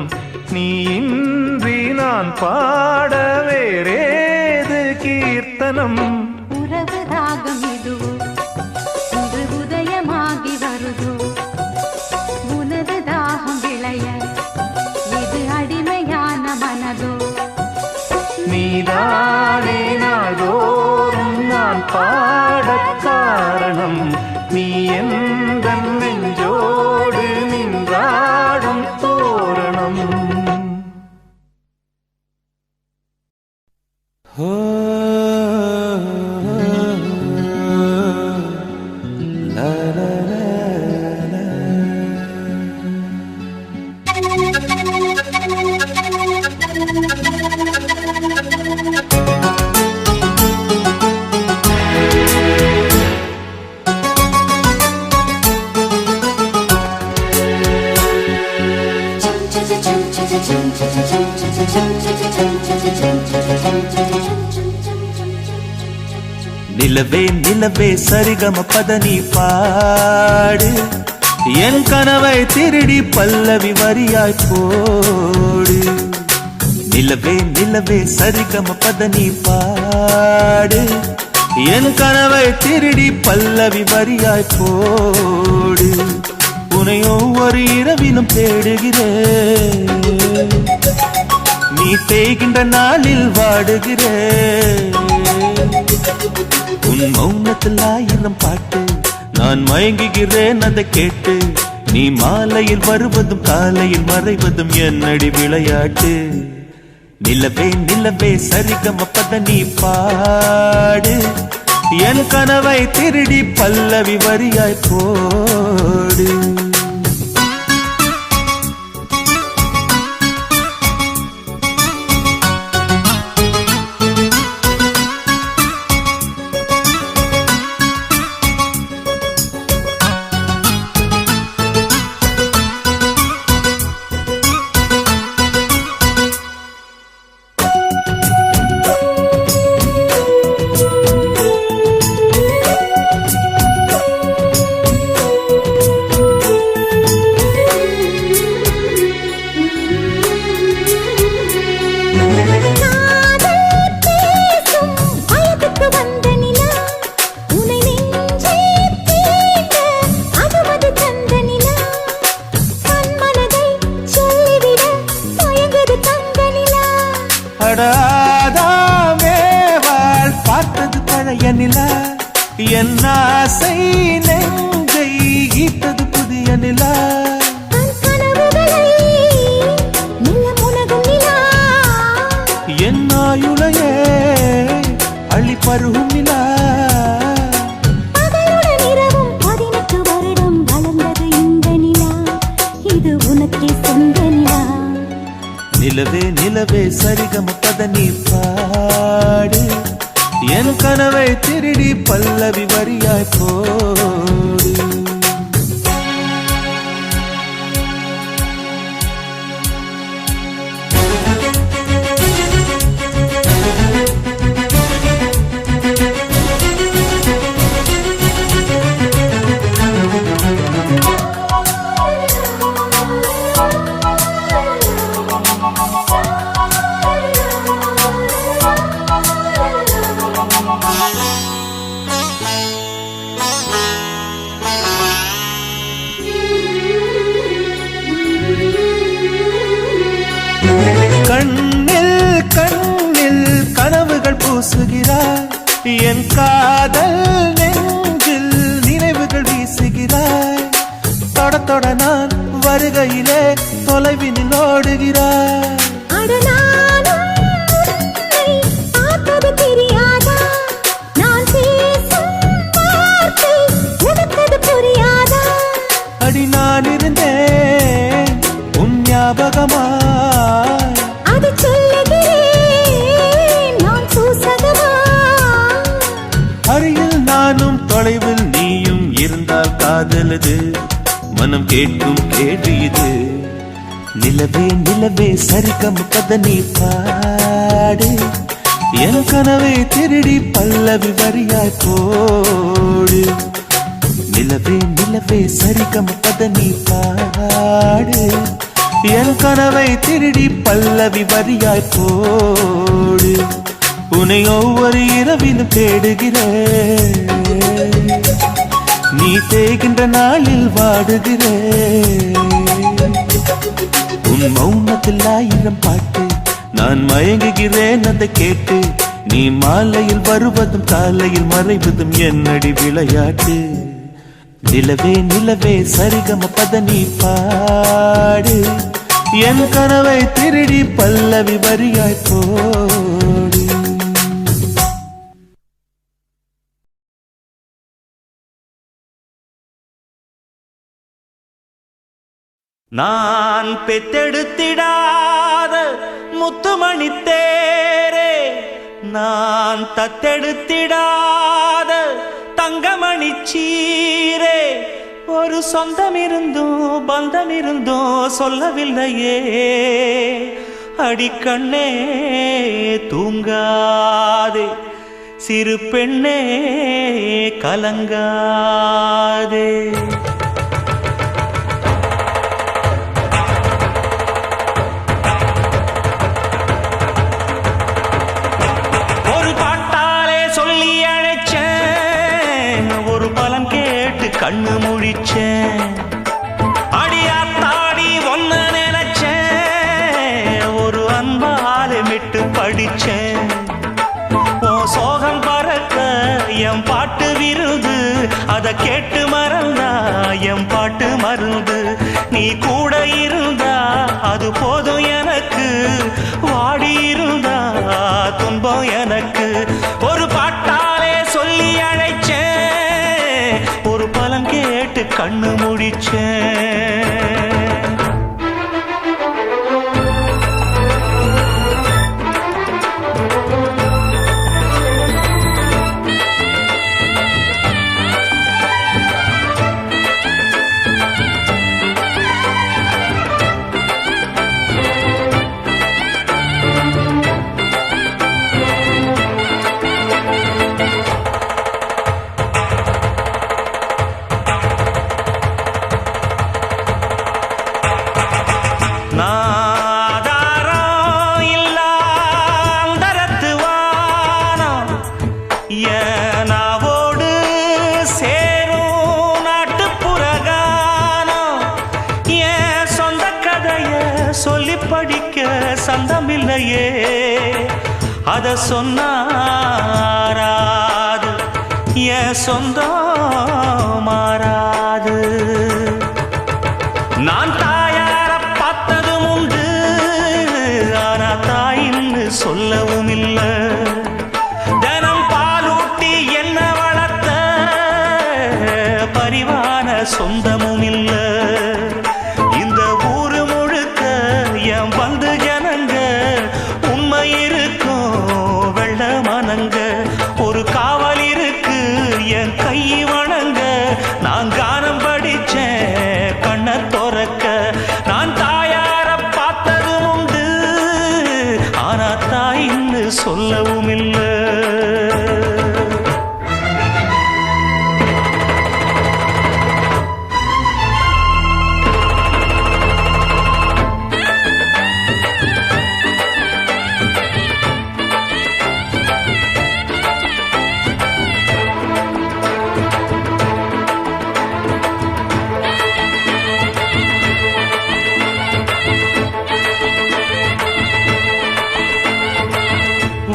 நீ இன்றி நான் பாட வேறேது கீர்த்தனம் உறவு ராகம் இதுவோ இன்று உதயமாகி வருதோ உனது தாகம் விளைய இது அடிமையான மனதோ நீதானே நாள்தோறும் நான் பாடக் காரணம் நீ எந்த நெஞ்சோடு நின்றாடும் தோரணம் நிலவே நிலவே சரிகம பதனி பாடு என் கனவை திருடி பல்லவி வரியாய் போடு நிலவே நிலவே சரிகம பதனி பாடு என் கனவை திருடி பல்லவி வரியாய் போடு உன்னை ஒவ்வொரு இரவிலும் தேடுகிறேன் நீ தேய்கின்ற நாளில் வாடுகிறேன் உன் மௌனத்தில் 1000 பாட்டு நான் மயங்குகிறேன் அதை கேட்டு நீ மாலையில் வருவதும் காலையில் மறைவதும் என்னடி விளையாட்டு நிலவே நிலவே சரிகம பதனி பாடு என் கனவை திருடி பல்லவி வரியாய் போடு என் ஆசை நெஞ்சை ஈட்டது புதிய நிலா என் ஆயுளையே அள்ளி பருகும் நிலா நிலவே நிலவே சரிகம பதனி பாடு என் கனவை திருடி பல்லவி வரியாய் போடு கண்ணில் கண்ணில் கனவுகள் பூசுகிறாய் என் காதல் நெஞ்சில் நினைவுகள் வீசுகிறாய் தொட தொட நான் வருகையிலே தொலைவினில் ஓடுகிறாய். அட நானும் உன்னை பார்த்தது தெரியாதா? நான் பேசும் வார்த்தை உனக்கது புரியாதா? அடி நான் இருந்தேன் உன் ஞாபகமாய். அது சொல்லுகிறேன் நான் சூசகமா. அருகில் நானும் தொலைவில் நீயும் இருந்தால் காதலது மனம் கேட்கும் கேள்வி இது. நிலவே நிலவே சரிகம் கத நீ பாடு, என் கனவை திருடி பல்லவி வரியாய் போடு. நிலவே நிலவே சரிகம் கத நீ பாடு, என் கனவை திருடி பல்லவி வரியாய் போடு. உன்னை ஒவ்வொரு இரவிலும் தேடுகிறேன், நீ தேகின்ற நாளில் வாடுகிறேன். உன் மௌனத்தில் 1000 பாட்டு, நான் மயங்குகிறேன் அதை கேட்டு. நீ மாலையில் வருவதும் காலையில் மறைவதும் என்னடி விளையாட்டு. நிலவே நிலவே சரிகம பத நீ பாடு, என் கனவை திருடி பல்லவி வரியாய் போடு. நான் பெத்தெடுத்திடாத முத்துமணி தேரே, நான் தத்தெடுத்திடாத தங்கமணி சீரே. ஒரு சொந்தம் இருந்தும் பந்தம் இருந்தும் சொல்லவில்லையே. அடிக்கண்ணே தூங்காதே, சிறு பெண்ணே கலங்காதே. கண்ணு முழிச்சேன், அடியாத்தாடி ஒன்ன நினைச்சேன். ஒரு அன்பால விட்டு படிச்சேன். ஓ சோகம் பறக்க என் பாட்டு விருது, அத கேட்டு மறந்தா என் பாட்டு மருந்து. நீ கூட இருந்தா அது போதும் எனக்கு, வாடி இருந்தா துன்பம் எனக்கு. ஒரு பாட்டாலே சொல்லி அழைச்சேன், ஒரு பலம் கேட்டு கண்ணு முடிச்சேன். சொல்லி படிக்க சந்தமில்லையே, அத சொன்னாராது என் சொந்தம் மாறாது. நான் தாயார பார்த்ததும் உண்டு, ஆனா தாயின்னு சொல்லவும் இல்லை. தினம் பாலூட்டி என்ன வளர்த்த பரிவான சொந்தமும் இல்லை. இந்த ஊரு முழுக்க என் வந்து ஜனங்க, உண்மை இருக்கும் வெள்ள மனங்க. ஒரு காவல் இருக்கு என் கை வணங்க, நான் கானம் படிச்சேன் கண்ண துறக்க. நான் தாயார பார்த்ததும் உண்டு, ஆனா தாயின்னு சொல்லவும் இல்லை.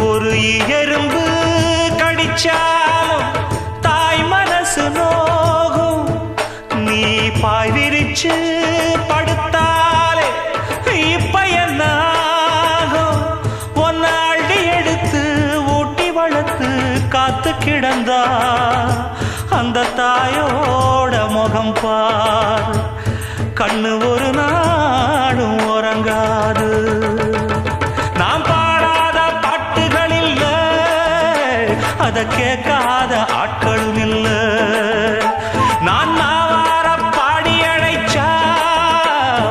ஒரு எறும்பு கடிச்சாலும் தாய் மனசு நோகும். நீ பாய் விரிச்சு படு எழுந்தா அந்த தாயோட முகம் பார், கண்ணு ஒரு நாடும் உறங்காது. நாம் பாடாத பாட்டுகள் இல்ல, அத கேட்காத ஆட்களும் இல்ல. நான் நாவார பாடி அழைச்சா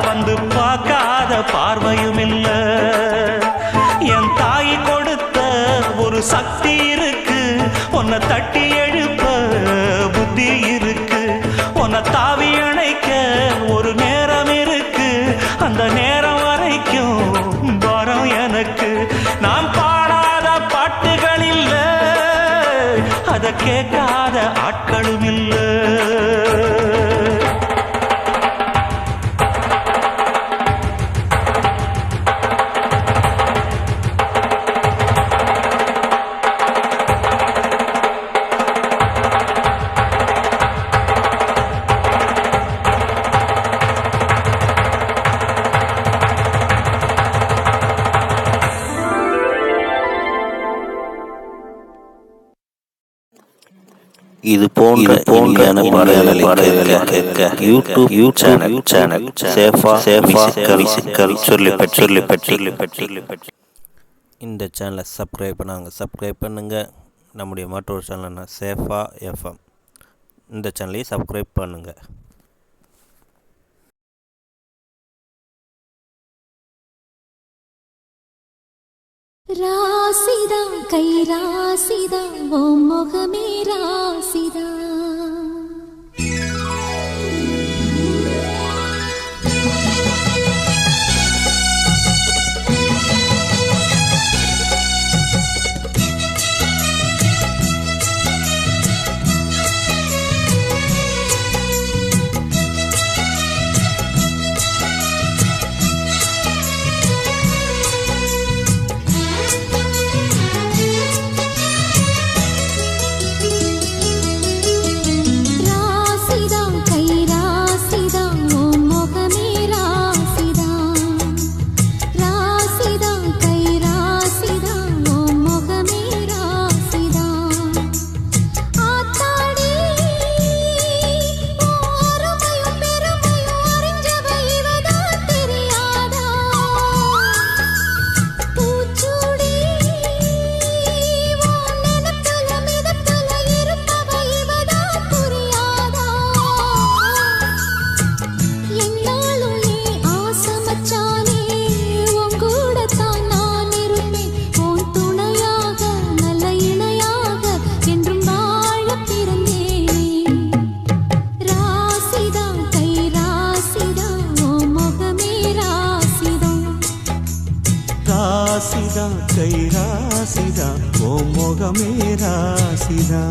வந்து பார்க்காத பார்வையும் இல்ல. என் தாய் கொடுத்த ஒரு சக்தி இருக்கு, உன்னை தட்டி எழுப்ப புத்தி இருக்கு. உன்னை தாவி அணைக்க ஒரு நேரம் இருக்கு, அந்த நேரம் வரைக்கும் பாரம் எனக்கு. நாம் பாடாத பாட்டுகள் இல்ல, அத கேட்காத ஆட்களும் இல்ல. இது போன்ற பாடல்களை கேட்க யூடியூப் சேனல் சேஃபா மியூசிக்கல் சொல்லிப்பட்டி. இந்த சேனலை சப்ஸ்கிரைப் பண்ணுங்கள். நம்முடைய மற்றொரு சேனல்னா சேஃபா எஃப்எம். இந்த சேனலையும் சப்ஸ்கிரைப் பண்ணுங்கள். ராசிதா கை ராசிதா ஓ முகமே ராசிதா. ராசிதா கை ராசிதா ஓ முகமே ராசிதா.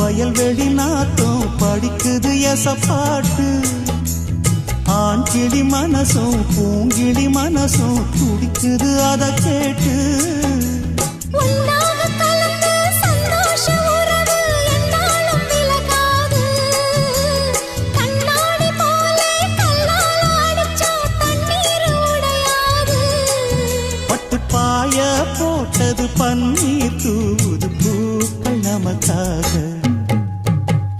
வயல்வெளி நாட்டம் படிக்குது எசப்பாட்டு ஆண் கிளி மனசும் பூங்கிளி மனசும் துடிக்குது அதை கேட்டு உன்னாக கலந்த சந்தோஷ உறவு என்னாலும் விலகாது கண்ணாடி போலே கல்லால அடிச்சா தண்ணீர் உடையாது பட்டு பாய போட்டது பன்னீர் தூது பூக்கள் நமக்காக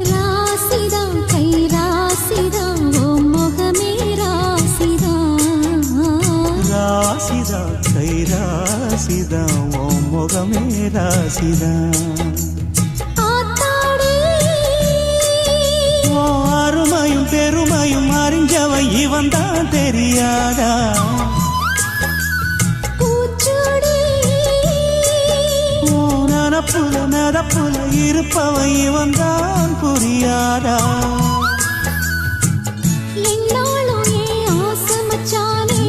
ராசிதான் கை ராசிதான் ஓ முகமே ராசிதான் ராசிதா கை ராசிதா ஓ முகமே ராசிதா ஆத்தாடி ஓ அருமையும் பெருமையும் அறிஞ்சவன் இவன் தான் தெரியாதா பூச்சூடி ஓ நனப்புல நடப்புல இருப்பவன் இவன் தான் புரியாதா என்னாலும் ஏன் ஆசை மச்சானே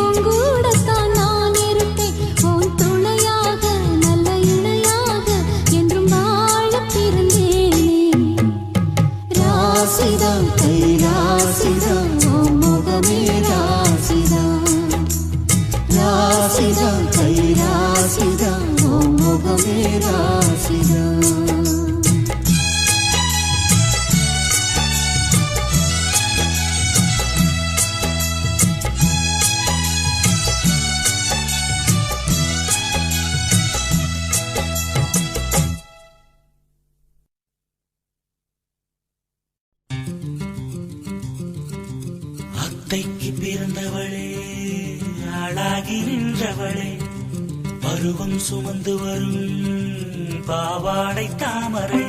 உன் கூடத்தான் நான் இருப்பேன் உன் துணையாக நல்ல இணையாக என்றும் வாழ பிறந்தேனே ராசிதான் கை ராசிதான் உன் முகமே ராசிதான் ராசிதான் கை ராசிதான் உன் முகமே ராசிதான் அத்தைக்கு பிறந்தவளே ஆளாகி நின்றவளே பருவம் சுமந்து வரும் பாவாடை தாமரை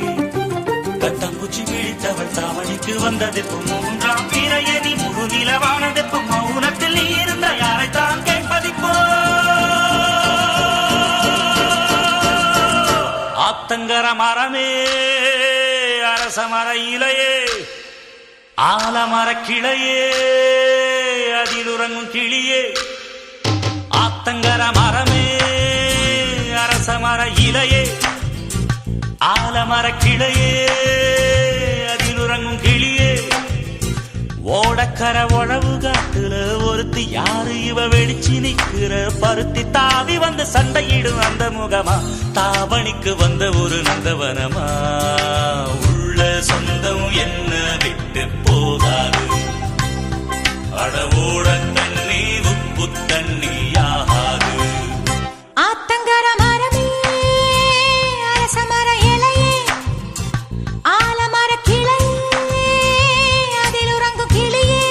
கத்தங்குச்சி பிடித்தவள் தாவணிக்கு வந்ததெப்பும் மூன்றாம் பிறையணி முழு நிலவானதெப்பும் மௌனத்தில் நீ இருந்த யாரைத்தான் கேட்பதிப்போ ஆத்தங்கர மரமே அரச மர இலையே ஆலமர கிளையே அதில் உறங்கும் கிளியே ஆத்தங்கர மரமே அரச மர இலையே ஆலமர கிளையே அதில் உறங்கும் கிளியே ஓடக்கர உழவு காட்டுல ஒருத்தி யாரு இவ வெளிச்சி நிக்கிற பருத்தி தாவி வந்து சண்டையிடும் அந்த முகமா தாவணிக்கு வந்த ஒரு நந்தவனமா உள்ள சொந்தம் என்ன விட்டு போகாது அடவோட தண்ணி உப்பு தண்ணி ஆகாது ஆத்தங்கர மரமே அரச மர இலையே ஆலமர கிளையே அதில் உறங்கும் கிளியே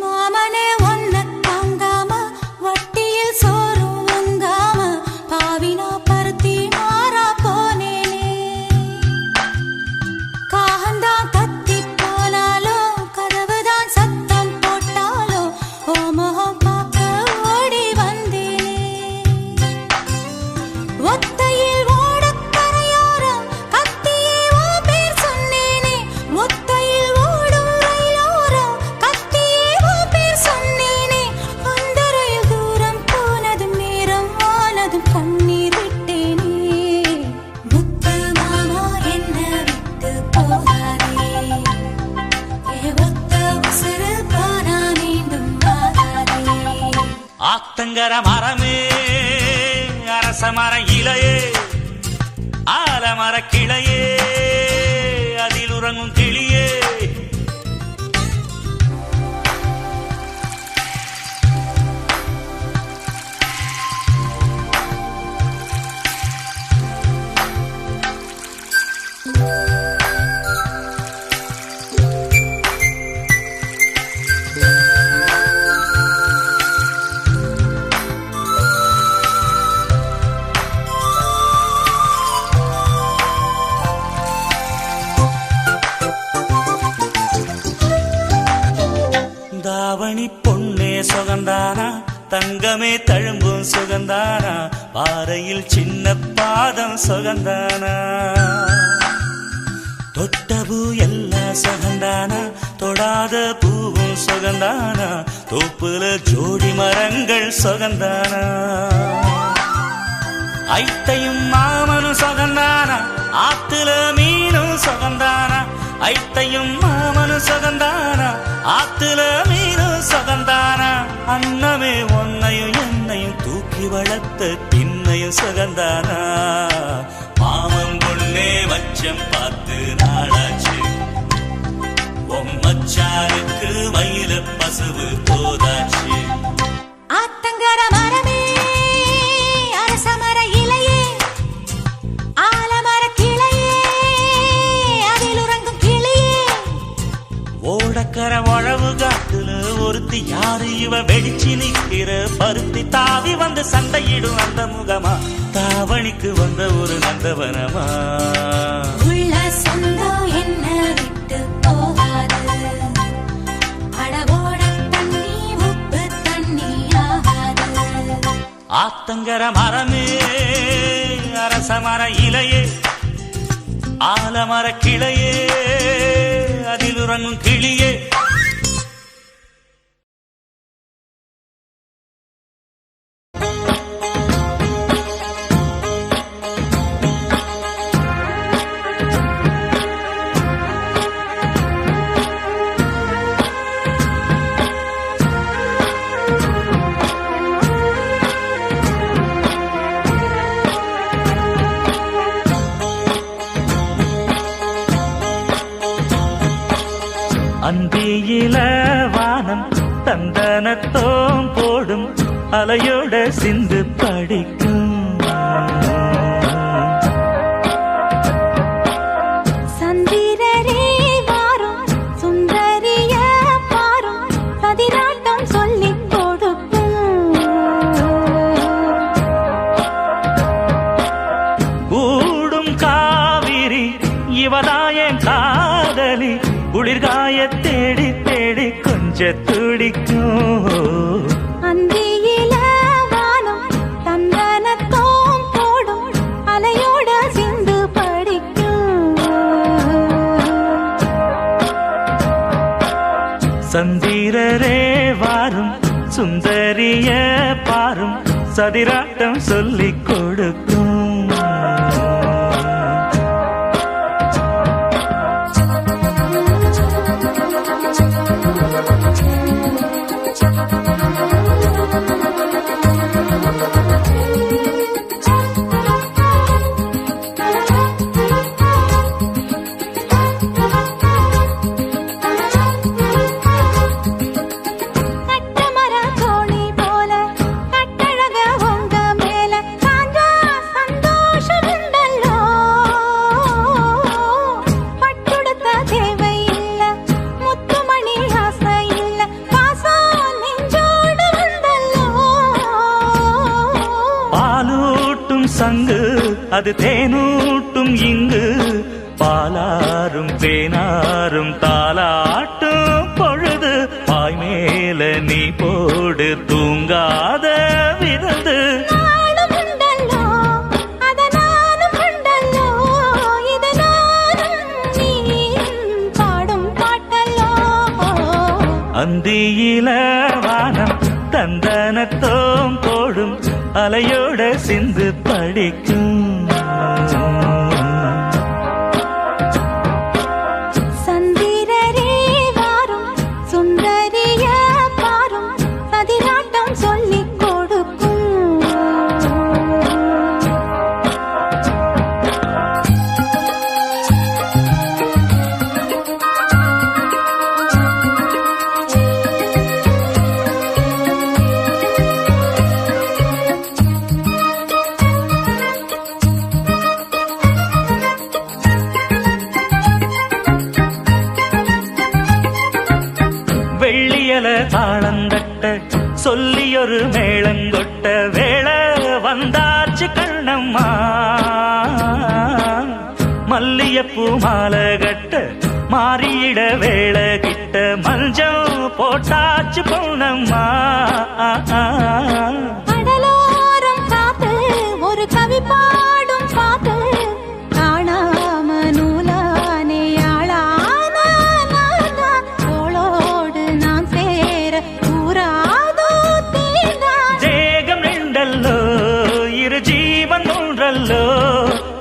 மாமனே ஒன்ன தாங்காம வட்டியில் சோறும் உங்காம பாவினா பருத்தி மாறா போனேனே காகந்தான் கத்தி போனாலும் கதவுதான் சத்தம் போட்டாலும் ஓ முகம் பார்க்க ஓடி வந்தேனே ஒத்தையில் ஓடக்கரையோரம் கத்தியே ஓ பேர் சொன்னேனே ஒத்தையில் ஓடும் ரயிலோரம் கத்தியே ஓ பேர் சொன்னேனே அந்த ரயில் தூரம் போனதும் நேரம் ஆனதும் கண்ணீர் விட்டேனே முத்து மாமா என்ன விட்டு போகாதே ஏ ஒத்த உசுறு போனா மீண்டும் வாராதே ஆத்தங்கர மரமே அரச மர இலையே ஆலமர கிளையே அதில் உறங்கும் கிளியே தங்கமே தழும்பும் சுகந்தானா பாறையில் சின்ன பாதம் சுகந்தானா தொட்டபூ எல்லாம் சுகந்தானா தொடாத பூவும் சுகந்தானா தோப்புல ஜோடி மரங்கள் சுகந்தானா ஐத்தையும் மாமனும் சுகந்தானா ஆத்துல மீனும் சுகந்தானா ஐத்தையும் மாமனும் சுகந்தானா ஆத்துல மீனும் சுகந்தானா அன்னமே ஒன்னையும் என்னையும் தூக்கி வளர்த்த பின்னையும் சுகந்தானா மாமன் பொண்ணே மச்சம் பார்த்து நாளாச்சு மச்சானுக்கு மயில பசுவு போதாச்சு ஆத்தங்கர மரமே அரசமர இலையே ஆலமர கிளையே அதில் உறங்கும் கிளியே ஓடக்கர உழவு காட்டுல ஒருத்தி யாரு இவ வெடிச்சு நிக்கிற பருத்தி தாவி வந்து சண்டையிடும் அந்த முகமா தாவணிக்கு வந்த ஒரு நந்தவனமா உள்ள சொந்தம் என்ன விட்டு போகாது அடவோட தண்ணி உப்பு தண்ணி ஆகாது ஆத்தங்கர மரமே அரசமர இலையே ஆலமர கிளையே அதில் உறங்கும் கிளியே அந்தியில வானம் தந்தனத்தோம் போடும் அலையோட சிந்து படிக்கும் சந்திரரே வாரும் சுந்தரிய பாரும் பதினாட்டம் சொல்லிக் கொடுக்கும் கூடும் காவிரி இவதாயன் காதலி குளிர்காய தேடி தேடி கொஞ்ச துடிக்கும் அந்தியில வானம் தந்தனத்தோம் போடும் அலையோட சிந்து படிக்கும் சந்திரரே வாரும் சுந்தரிய பாரும் சதிராட்டம் சொல்லிக் கொடுக்கும் கட்டமர தோணி போல கட்டழக உங்க மேல காஞ்சா சந்தோஷம் உண்டல்லோ பட்டுடுத்த தேவை இல்ல முத்துமணி ஆசை இல்ல பாசம் நெஞ்சோடு வந்தல்லோ பாலூட்டும் சங்கு அது தேனூட்டும் இங்கு பாலாரும் தேனாரும் தாலாட்டும் பொழுது பாய் மேல நீ போடு தூங்காத விருந்து நாளும் உண்டல்லோ அத நானும் உண்டல்லோ இத நானும் நீயும் பாடும் பாட்டல்லோ அந்தியில வானம் தந்தனத்தோம் போடும் அலையோட சிந்து படிக்கும் சந்திரரே வாரும் சுந்தரிய பாரும் சதிராட்டம் சொல்லிக் கொடுக்கும் வெள்ளியல தாளந்தட்ட சொல்லியொரு மேளங்கொட்ட வேளை வந்தாச்சு கண்ணம்மா மல்லியப்பூ மாலை கட்ட மாறியிட வேளை கிட்ட மஞ்சம் போட்டாச்சு பொன்னம்மா. கடலோரம் காத்து ஒரு கவி பாடும் பாட்டு காணாம நூலானே ஆளான தோளோடு நான் சேர கூறாதோ தீண்டா. தேகம் ரெண்டல்லோ இரு ஜீவன் ஒன்றல்லோ,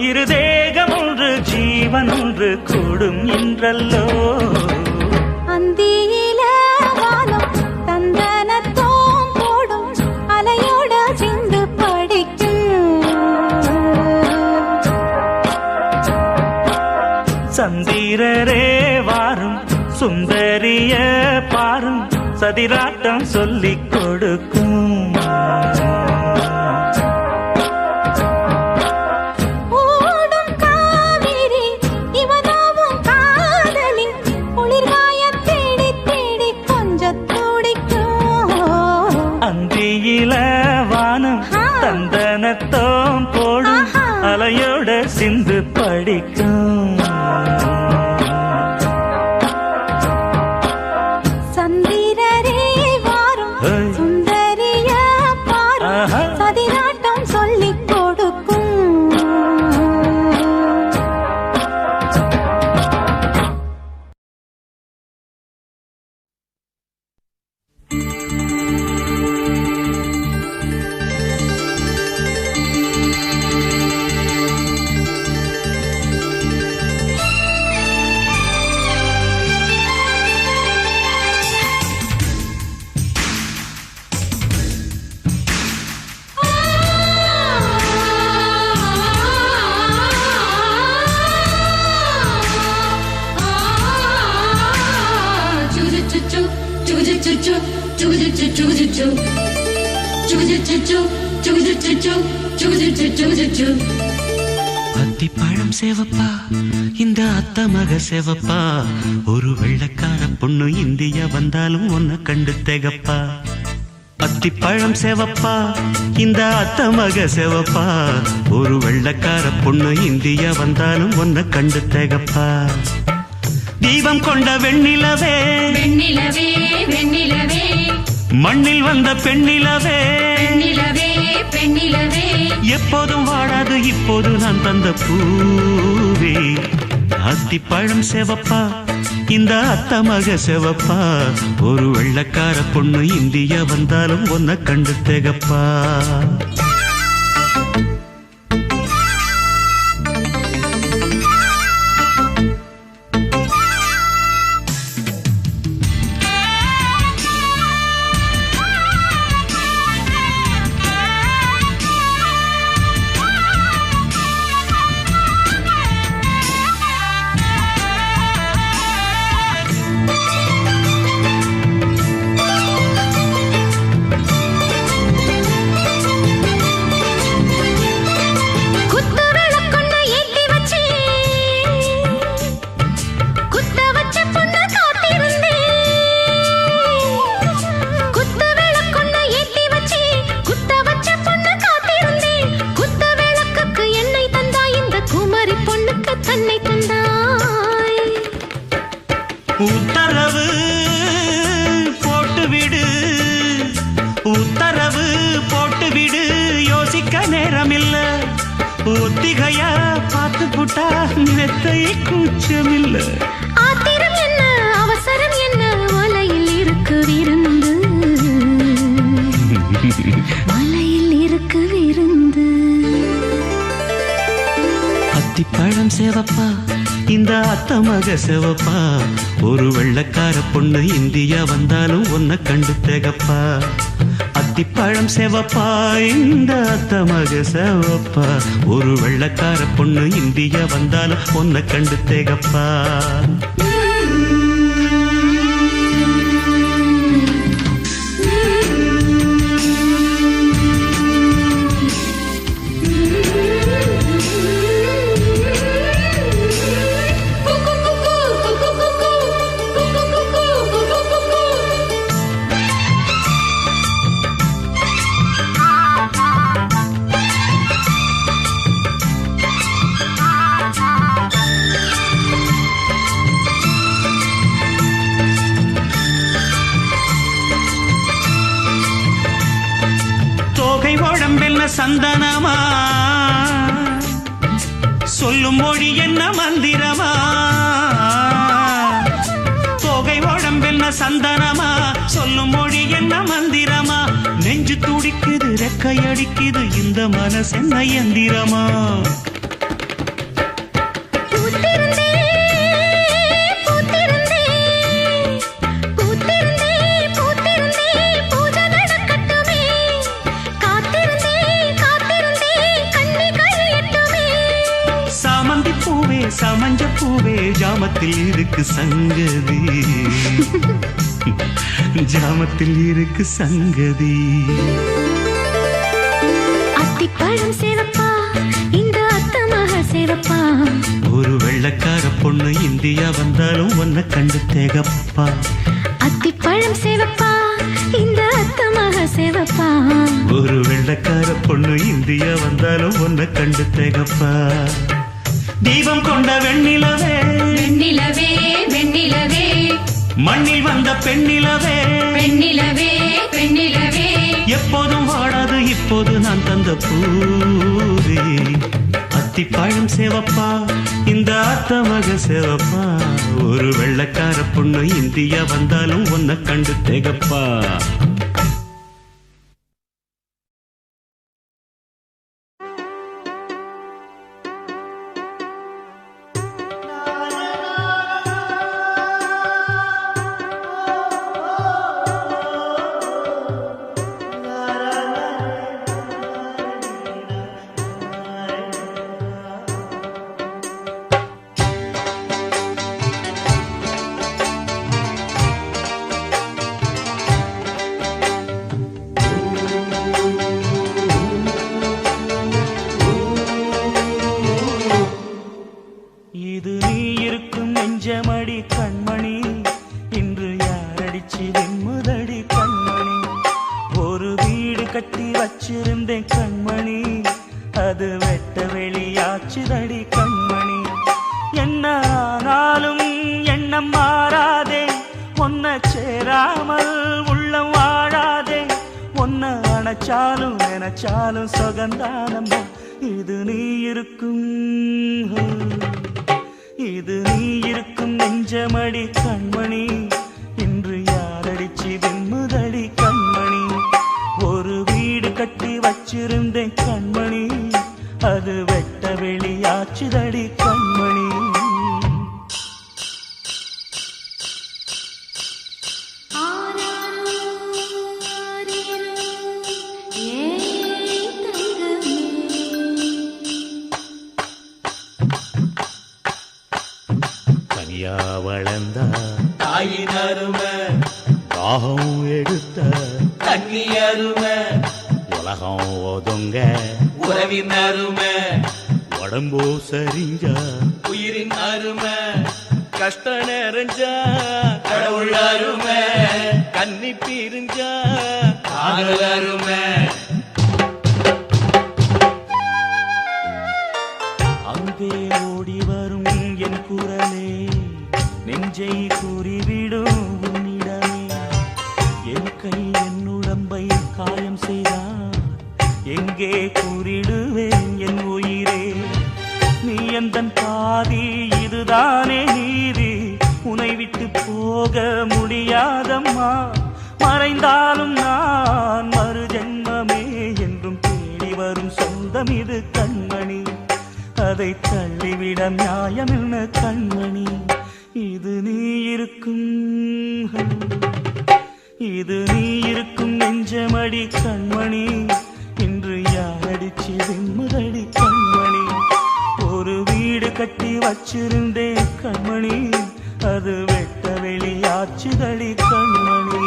இரு தேகம் ஒன்று ஜீவன் ஒன்று கூடும் இன்றல்லோ. அந்தியில வானம் தந்தனத்தோம் போடும் அலையோட சிந்து படிக்கும். சந்திரரே வாரும் சுந்தரிய பாரும் சதிராட்டம் சொல்லிக் கொடுக்கும். ஓடும் காவிரி இவனாவும் காதலி குளிர்காய தேடி தேடி கொஞ்சம் துடிக்கும். அந்தியில வானம் தந்தனத்தோம் போடும் அலையோட சிந்து படிக்கும். சந்திரரே வாரும் சுந்தரிய பாரும் சதிராட்டம் சொல்லிக் கொடுக்கும். அத்திப்பழம் சேவப்பா இந்த அத்த மக சேவப்பா, ஒரு வெள்ளக்கார பொண்ணு இந்தியா வந்தாலும் உன்னை கண்டு திகப்பா. அத்திப்பழம் சேவப்பா இந்த அத்த மக சேவப்பா, ஒரு வெள்ளக்கார பொண்ணு இந்தியா வந்தாலும் உன்னை கண்டு திகப்பா. தீபம் கொண்ட வெண்ணிலவே வெண்ணிலவே வெண்ணிலவே மண்ணில் வந்த பெண்ணிலவே பெண்ணிலவே பெண்ணிலவே எப்போதும் வாடாது இப்போது நான் தந்த பூவே. அத்திப்பழம் சேவப்பா இந்த அத்த மக சேவப்பா, ஒரு வெள்ளக்கார பொண்ணு இந்தியா வந்தாலும் உன்னை கண்டு திகப்பா. உத்தரவு போட்டுவிடு, உத்தரவு போட்டுவிடு, யோசிக்க நேரமில்ல. ஒத்திகையா பார்த்து புட்டா மெத்தை கூச்சமில்ல. ஆத்திரம் என்ன அவசரம் என்ன, மலையில் இருக்கு விருந்து, மலையில் இருக்கு விருந்து. அத்திப்பழம் சேவப்பா இந்த அத்த மக சேவப்பா, ஒரு வெள்ளக்கார பொண்ணு இந்தியா வந்தாலும் உன்னை கண்டு திகப்பா. அத்திப்பழம் சேவப்பா இந்த அத்த மக சேவப்பா, ஒரு வெள்ளக்கார பொண்ணு இந்தியா வந்தாலும் உன்னை கண்டு திகப்பா. சந்தனமா சொல்லும் மொழி என்ன மந்திரமா தொகை உடம்பென்ன சந்தனமா சொல்லும் மொழி என்ன மந்திரமா நெஞ்சு துடிக்குது ரெக்கையடிக்குது இந்த மனசு என்ன எந்திரமா சமஞ்ச பூவே ஜாமத்தில் இருக்கு சங்கதி ஜாமத்தில் இருக்கு சங்கதி அத்திப்பழம் சேவப்பா இந்த அத்தமாக சேவப்பா ஒரு வெள்ளக்கார பொண்ணு இந்தியா வந்தாலும் ஒன்ன கண்டு தேகப்பா அத்திப்பழம் சேவப்பா இந்த அத்தமாக சேவப்பா ஒரு வெள்ளக்கார பொண்ணு இந்தியா வந்தாலும் ஒன்ன கண்டு தேகப்பா தீபம் கொண்ட வெண்ணிலவே வெண்ணிலவே வெண்ணிலவே மண்ணில் வந்த பெண்ணிலவே பெண்ணிலவே பெண்ணிலவே எப்போதும் வாடாது இப்போது நான் தந்த பூவே அத்திப்பழம் சேவப்பா இந்த அத்தமக சேவப்பா ஒரு வெள்ளக்கார பொண்ணு இந்தியா வந்தாலும் ஒன்ன கண்டு தேகப்பா நினைச்சாலும் சுகந்தானம்மா இது நீ இருக்கும் நெஞ்சமடி கண்மணி இன்று யாரடிச்சு வெண்முதடி கண்மணி ஒரு வீடு கட்டி வச்சிருந்தேன் கண்மணி அது வெட்ட வெளியாச்சுதடி கண்மணி வளர்ந்த தாயின் அருமை தாகம் எடுத்த தண்ணி அருமை உலகம் ஒதுங்க உறவின் அருமை உடம்போ சரிஞ்ச உயிரின் அருமை கஷ்ட நிறைஞ்சா கடவுள் அருமை கன்னி பிரிஞ்சா காதல் அருமை அங்கே ஓடி வரும் என் குரலே நெஞ்சை கூறிவிடும் உன்னிடமே என் கை என் உடம்பை காயம் செய்தான் எங்கே கூறிடுவேன் என் உயிரே நீ எந்தன் பாதி இதுதானே நீதி உன்னை விட்டு போக முடியாதம்மா மறைந்தாலும் நான் மறு ஜென்மமே என்றும் தேடி வரும் சொந்தம் இது கண்மணி அதை தள்ளிவிட நியாயம் என்ன கண்மணி இது நீ இருக்கும் நெஞ்சமடி கண்மணி இன்று யாரடிச்சு வெண்முதடி கண்மணி ஒரு வீடு கட்டி வச்சிருந்தேன் கண்மணி அது வெட்ட வெளியாச்சுதடி கண்மணி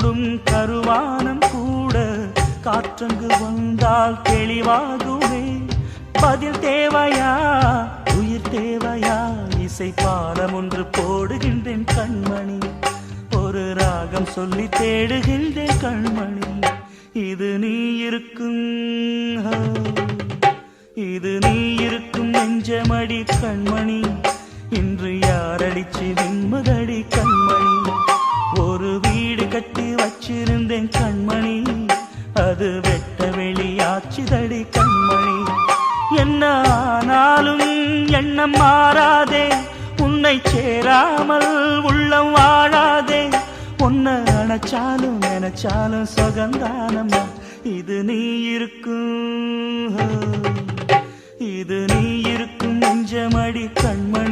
மூடும் கருவானம் கூட காற்றங்கு வந்தால் தெளிவாகுமே. பதில் தேவையா உயிர் தேவையா, இசை பாடம் ஒன்று போடுகின்றேன் கண்மணி, ஒரு ராகம் சொல்லி தேடுகின்றேன் கண்மணி. இது நீ இருக்கும் இது நீ இருக்கும் நெஞ்சமடி கண்மணி, இன்று யாரடிச்சு நிம்மதடி கண்மணி. ஒரு வீடு கட்டி வச்சிருந்தேன் கண்மணி, அது வெட்ட வெளியாச்சுதடி கண்மணி. என்ன ஆனாலும் எண்ணம் மாறாதே, உன்னை சேராமல் உள்ளம் வாழாதே. உன்னை நினைச்சாலும் நினைச்சாலும் சுகந்தானம்மா, இது நீ இருக்கும் இது நீ இருக்கும் நெஞ்சமடி கண்மணி.